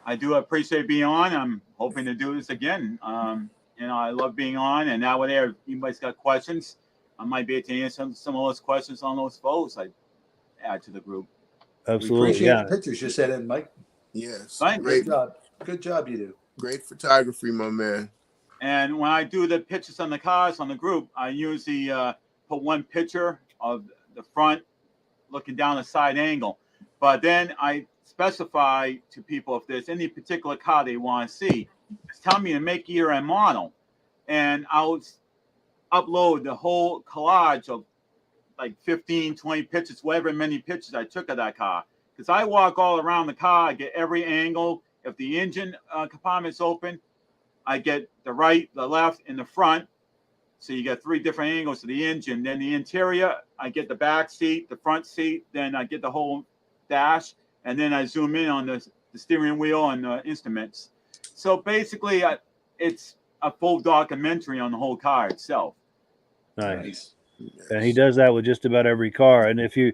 I do appreciate being on. I'm hoping to do this again. I love being on, and now when anybody's got questions, I might be able to answer some of those questions on those photos I add to the group. We Absolutely. appreciate Yeah. the pictures you sent in, Mike. Yes, Right. great, Good job you do. great photography, my man. And when I do the pictures on the cars on the group, I usually put one picture of the front looking down the side angle. But then I specify to people if there's any particular car they want to see, just tell me to make year and model. And I'll upload the whole collage of like 15, 20 pictures, whatever many pictures I took of that car. Because I walk all around the car, I get every angle. If the engine compartment's open, I get the right, the left, and the front. So you get 3 different angles of the engine. Then the interior, I get the back seat, the front seat, then I get the whole dash, and then I zoom in on the steering wheel and the instruments. So basically, it's a full documentary on the whole car itself. Nice. And he does that with just about every car. And if you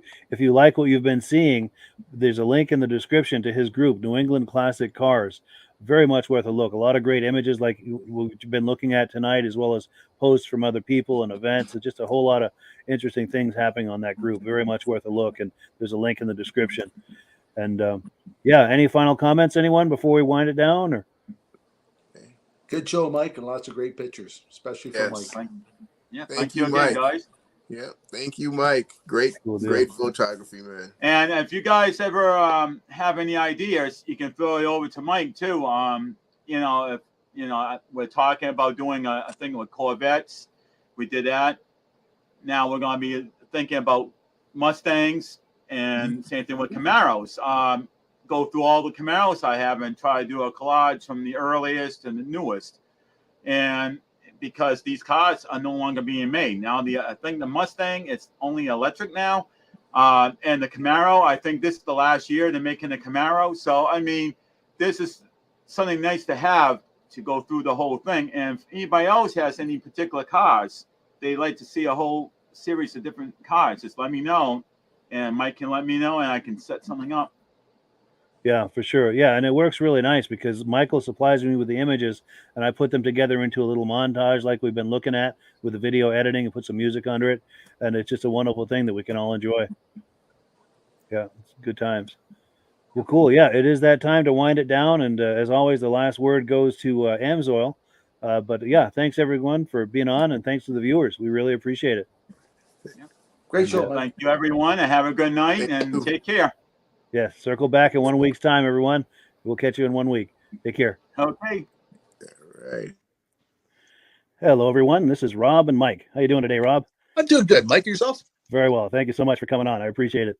like what you've been seeing, there's a link in the description to his group, New England Classic Cars. Very much worth a look. A lot of great images like what you've been looking at tonight, as well as posts from other people and events. It's just a whole lot of interesting things happening on that group. Very much worth a look. And there's a link in the description. And yeah, any final comments, anyone, before we wind it down? Or Good show, Mike, and lots of great pictures, especially for Yes. Mike. Yeah, Thank thank you, you again, Mike. guys. Yeah, thank you, Mike. Great, Cool deal. great photography, man. And if you guys ever have any ideas, you can throw it over to Mike too. You know, if we're talking about doing a thing with Corvettes, we did that. Now we're going to be thinking about Mustangs and same thing with Camaros. Go through all the Camaros I have and try to do a collage from the earliest and the newest. And because these cars are no longer being made now, I think the Mustang, it's only electric now, and the Camaro, I think this is the last year they're making the Camaro. So I mean, this is something nice to have to go through the whole thing. And if anybody else has any particular cars they like to see a whole series of different cars, just let me know, and Mike can let me know, and I can set something up. yeah, for sure. Yeah, and it works really nice because Michael supplies me with the images, and I put them together into a little montage like we've been looking at with the video editing and put some music under it, and it's just a wonderful thing that we can all enjoy. Yeah, it's good times. Well, cool. Yeah, it is that time to wind it down, and as always, the last word goes to Amsoil. But yeah, thanks everyone for being on, and thanks to the viewers. We really appreciate it. Great show, Mike. Thank you, everyone, and have a good night, and take care. Yeah, circle back in 1 week's time, everyone. We'll catch you in 1 week. Take care. Okay. All right. Hello, everyone. This is Rob and Mike. How you doing today, Rob? I'm doing good. Mike, yourself? Very well. Thank you so much for coming on. I appreciate it.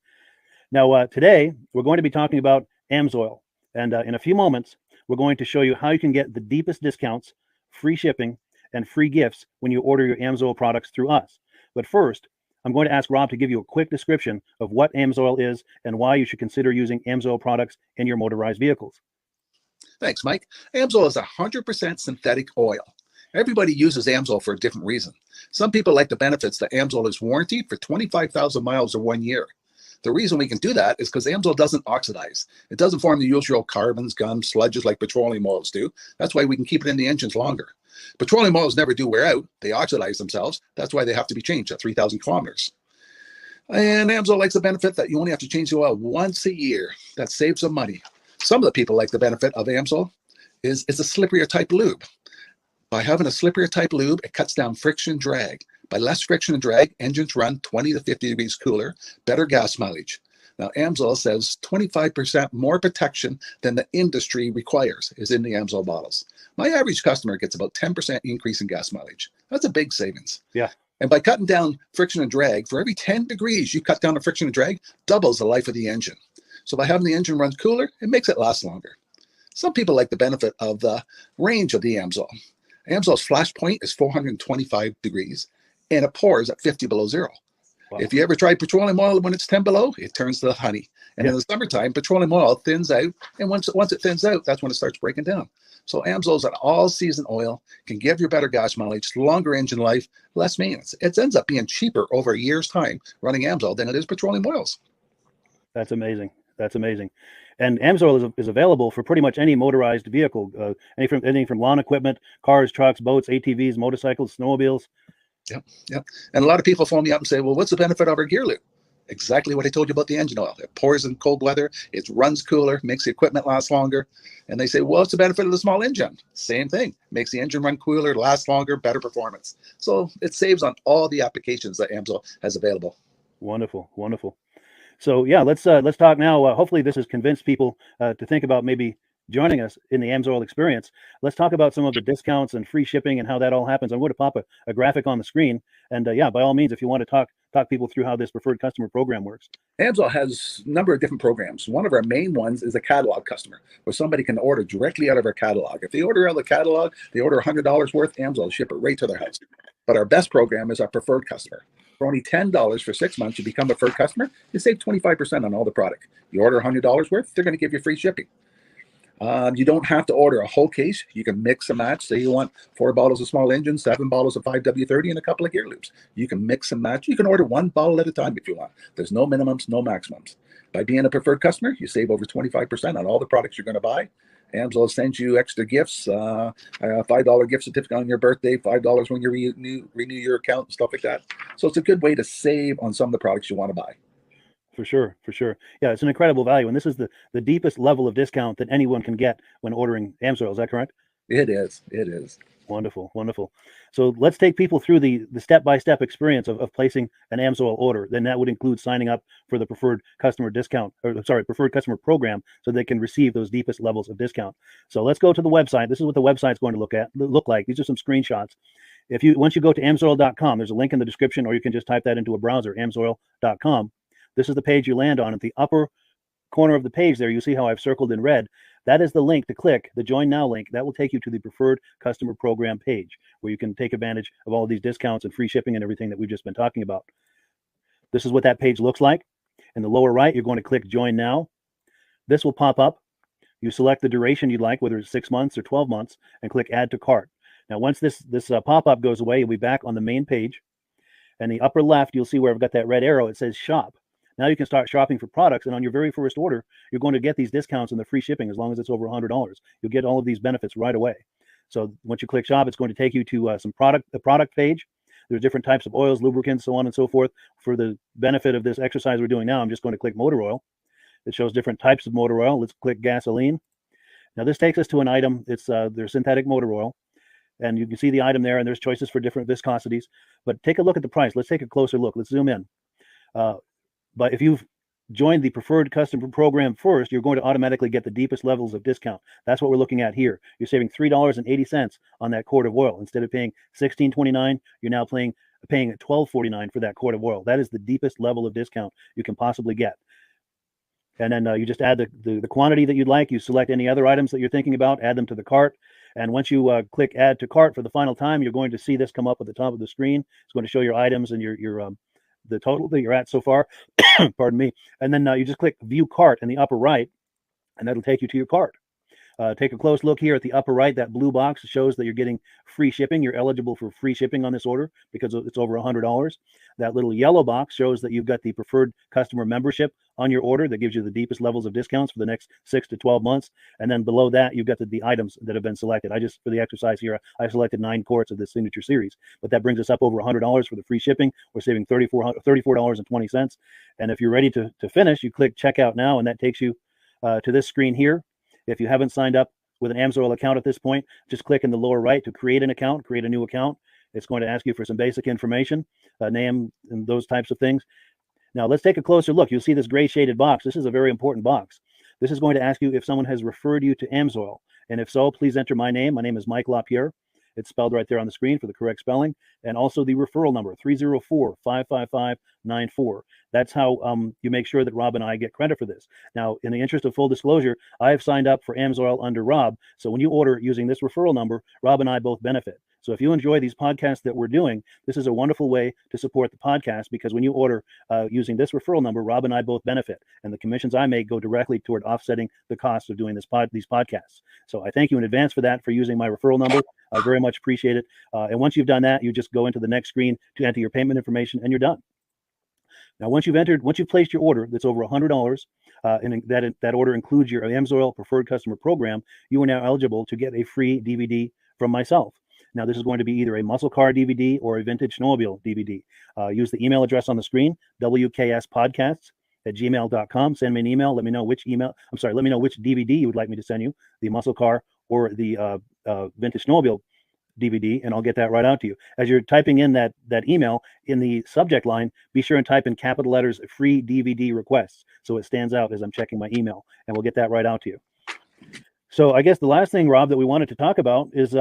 Now, today, we're going to be talking about Amsoil. And in a few moments, we're going to show you how you can get the deepest discounts, free shipping, and free gifts when you order your Amsoil products through us. But first, I'm going to ask Rob to give you a quick description of what Amsoil is and why you should consider using Amsoil products in your motorized vehicles. Thanks, Mike. Amsoil is 100% synthetic oil. Everybody uses Amsoil for a different reason. Some people like the benefits that Amsoil is warranted for 25,000 miles or 1 year. The reason we can do that is because Amsoil doesn't oxidize. It doesn't form the usual carbons, gums, sludges like petroleum oils do. That's why we can keep it in the engines longer. Petroleum oils never do wear out. They oxidize themselves. That's why they have to be changed at 3,000 kilometers. And Amsoil likes the benefit that you only have to change the oil once a year. That saves some money. Some of the people like the benefit of Amsoil is it's a slipperier type lube. By having a slipperier type lube, it cuts down friction and drag. By less friction and drag, engines run 20 to 50 degrees cooler, better gas mileage. Now, Amsoil says 25% more protection than the industry requires is in the Amsoil bottles. My average customer gets about 10% increase in gas mileage. That's a big savings. Yeah. And by cutting down friction and drag, for every 10 degrees you cut down the friction and drag, doubles the life of the engine. So by having the engine run cooler, it makes it last longer. Some people like the benefit of the range of the Amsoil. Amsoil's flash point is 425 degrees, and it pours at 50 below zero. Wow. If you ever try petroleum oil when it's 10 below, it turns to honey. And in the summertime, petroleum oil thins out, and once it thins out, that's when it starts breaking down. So Amsoil is an all-season oil, can give you better gas mileage, longer engine life, less maintenance. It ends up being cheaper over a year's time running Amsoil than it is petroleum oils. That's amazing. That's amazing. And Amsoil is available for pretty much any motorized vehicle, anything from lawn equipment, cars, trucks, boats, ATVs, motorcycles, snowmobiles. Yep. And a lot of people phone me up and say, well, what's the benefit of our gear loop? Exactly what I told you about the engine oil. It pours in cold weather, it runs cooler, makes the equipment last longer. And they say, well, what's the benefit of the small engine? Same thing. Makes the engine run cooler, last longer, better performance. So it saves on all the applications that AMSOIL has available. Wonderful, wonderful. So yeah, let's talk now. Hopefully, this has convinced people to think about maybe joining us in the AMSOIL experience. Let's talk about some of the discounts and free shipping and how that all happens. I'm going to pop a graphic on the screen, and yeah, by all means, if you want to talk people through how this preferred customer program works. AMSOIL has a number of different programs. One of our main ones is a catalog customer, where somebody can order directly out of our catalog. If they order out of the catalog, they order $100 worth, AMSOIL will ship it right to their house. But our best program is our preferred customer. For only $10 for 6 months, you become a preferred customer. You save 25% on all the product. You order $100 worth, they're going to give you free shipping. You don't have to order a whole case. You can mix and match. Say you want 4 bottles of small engine, 7 bottles of 5W30, and a couple of gear loops. You can mix and match. You can order 1 bottle at a time if you want. There's no minimums, no maximums. By being a preferred customer, you save over 25% on all the products you're going to buy. AMSOIL sends you extra gifts, a $5 gift certificate on your birthday, $5 when you renew your account, and stuff like that. So it's a good way to save on some of the products you want to buy. For sure. Yeah, it's an incredible value, and this is the deepest level of discount that anyone can get when ordering AMSOIL. Is that correct? It is. Wonderful. So let's take people through the step-by-step experience of placing an AMSOIL order. Then that would include signing up for the preferred customer preferred customer program, so they can receive those deepest levels of discount. So let's go to the website. This is what the website's going to look like. These are some screenshots. Once you go to amsoil.com, there's a link in the description, or you can just type that into a browser, amsoil.com. This is the page you land on. At the upper corner of the page there, you see how I've circled in red. That is the link to click, the Join Now link. That will take you to the Preferred Customer Program page, where you can take advantage of all of these discounts and free shipping and everything that we've just been talking about. This is what that page looks like. In the lower right, you're going to click Join Now. This will pop up. You select the duration you'd like, whether it's 6 months or 12 months, and click Add to Cart. Now, once this pop-up goes away, you'll be back on the main page. And the upper left, you'll see where I've got that red arrow. It says Shop. Now you can start shopping for products, and on your very first order, you're going to get these discounts and the free shipping as long as it's over $100. You'll get all of these benefits right away. So once you click Shop, it's going to take you to the product page. There's different types of oils, lubricants, so on and so forth. For the benefit of this exercise we're doing now, I'm just going to click motor oil. It shows different types of motor oil. Let's click gasoline. Now this takes us to an item. It's their synthetic motor oil. And you can see the item there, and there's choices for different viscosities. But take a look at the price. Let's take a closer look. Let's zoom in. But if you've joined the preferred customer program first, you're going to automatically get the deepest levels of discount. That's what we're looking at here. You're saving $3.80 on that quart of oil. Instead of paying $16.29, you're now paying $12.49 for that quart of oil. That is the deepest level of discount you can possibly get. And then you just add the quantity that you'd like. You select any other items that you're thinking about, add them to the cart. And once you click Add to Cart for the final time, you're going to see this come up at the top of the screen. It's going to show your items and your the total that you're at so far. Pardon me. And then you just click View Cart in the upper right, and that'll take you to your cart. Take a close look here at the upper right. That blue box shows that you're getting free shipping. You're eligible for free shipping on this order because it's over $100. That little yellow box shows that you've got the preferred customer membership on your order that gives you the deepest levels of discounts for the next 6 to 12 months. And then below that, you've got the items that have been selected. For the exercise here, I selected 9 quarts of the signature series, but that brings us up over $100 for the free shipping. We're saving $34.20. And if you're ready to finish, you click Checkout Now, and that takes you to this screen here. If you haven't signed up with an AMSOIL account at this point, just click in the lower right to create a new account. It's going to ask you for some basic information, name and those types of things. Now let's take a closer look. You'll see this gray shaded box. This is a very important box. This is going to ask you if someone has referred you to AMSOIL. And if so, please enter my name. My name is Mike LaRiviere. It's spelled right there on the screen for the correct spelling. And also the referral number, 304-555-94. That's how you make sure that Rob and I get credit for this. Now, in the interest of full disclosure, I have signed up for AMSOIL under Rob. So when you order using this referral number, Rob and I both benefit. So if you enjoy these podcasts that we're doing, this is a wonderful way to support the podcast, because when you order using this referral number, Rob and I both benefit. And the commissions I make go directly toward offsetting the cost of doing these podcasts. So I thank you in advance for that, for using my referral number. I very much appreciate it. And once you've done that, you just go into the next screen to enter your payment information, and you're done. Now, once you've placed your order that's over $100, and that order includes your AMSOIL Preferred Customer Program, you are now eligible to get a free DVD from myself. Now, this is going to be either a muscle car DVD or a vintage snowmobile DVD. Use the email address on the screen, wkspodcasts@gmail.com. Send me an email. Let me know which DVD you would like me to send you, the muscle car or the vintage snowmobile DVD, and I'll get that right out to you. As you're typing in that email, in the subject line, be sure and type in capital letters "free DVD requests" so it stands out as I'm checking my email, and we'll get that right out to you. So I guess the last thing, Rob, that we wanted to talk about is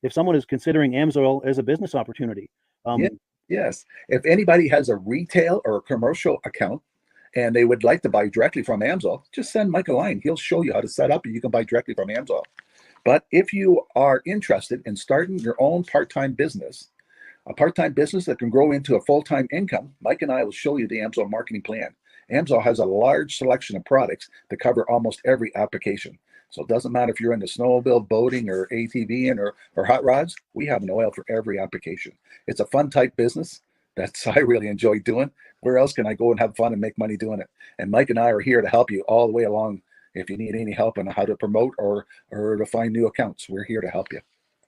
if someone is considering AMSOIL as a business opportunity. Yes. If anybody has a retail or a commercial account and they would like to buy directly from AMSOIL, just send Mike a line. He'll show you how to set up and you can buy directly from AMSOIL. But if you are interested in starting your own part-time business, a part-time business that can grow into a full-time income, Mike and I will show you the AMSOIL marketing plan. AMSOIL has a large selection of products that cover almost every application. So it doesn't matter if you're into snowmobile, boating, or ATVing or hot rods, we have an oil for every application. It's a fun type business that's I really enjoy doing. Where else can I go and have fun and make money doing it? And Mike and I are here to help you all the way along. If you need any help on how to promote or to find new accounts, we're here to help you.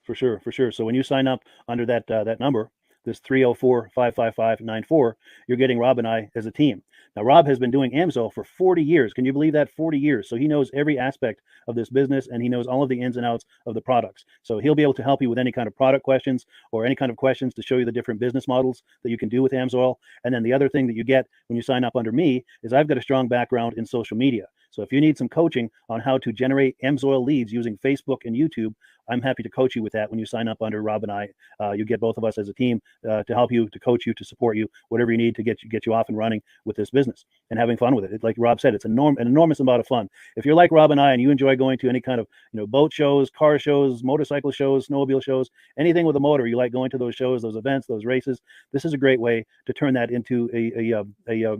For sure. So when you sign up under that number, this 304-555-94, you're getting Rob and I as a team. Now, Rob has been doing AMSOIL for 40 years. Can you believe that? 40 years. So he knows every aspect of this business, and he knows all of the ins and outs of the products. So he'll be able to help you with any kind of product questions or any kind of questions to show you the different business models that you can do with AMSOIL. And then the other thing that you get when you sign up under me is I've got a strong background in social media. So if you need some coaching on how to generate AMSOIL leads using Facebook and YouTube, I'm happy to coach you with that when you sign up under Rob and I. You get both of us as a team to help you, to coach you, to support you, whatever you need to get you off and running with this business and having fun with it. Like Rob said, it's an enormous amount of fun. If you're like Rob and I and you enjoy going to any kind of boat shows, car shows, motorcycle shows, snowmobile shows, anything with a motor, you like going to those shows, those events, those races, this is a great way to turn that into a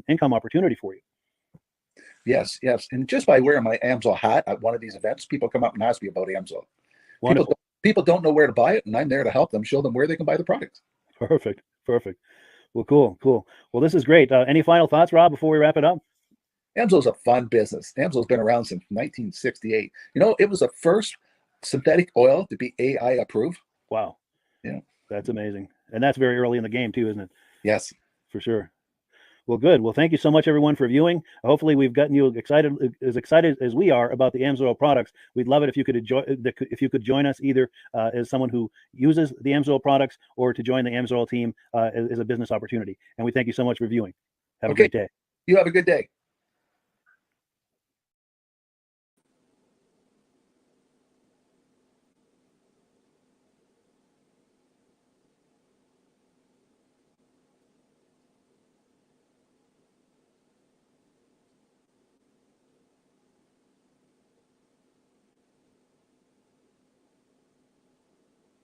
income opportunity for you. Yes. And just by wearing my AMSOIL hat at one of these events, people come up and ask me about AMSOIL. People don't know where to buy it, and I'm there to help them, show them where they can buy the product. Perfect. Well, cool. Well, this is great. Any final thoughts, Rob, before we wrap it up? AMSOIL's a fun business. AMSOIL's been around since 1968. It was the first synthetic oil to be AI approved. Wow. Yeah. That's amazing. And that's very early in the game too, isn't it? Yes. For sure. Well, good. Well, thank you so much, everyone, for viewing. Hopefully, we've gotten you excited as we are about the AMSOIL products. We'd love it if you could join us either as someone who uses the AMSOIL products or to join the AMSOIL team as a business opportunity. And we thank you so much for viewing. Have a great day. You have a good day.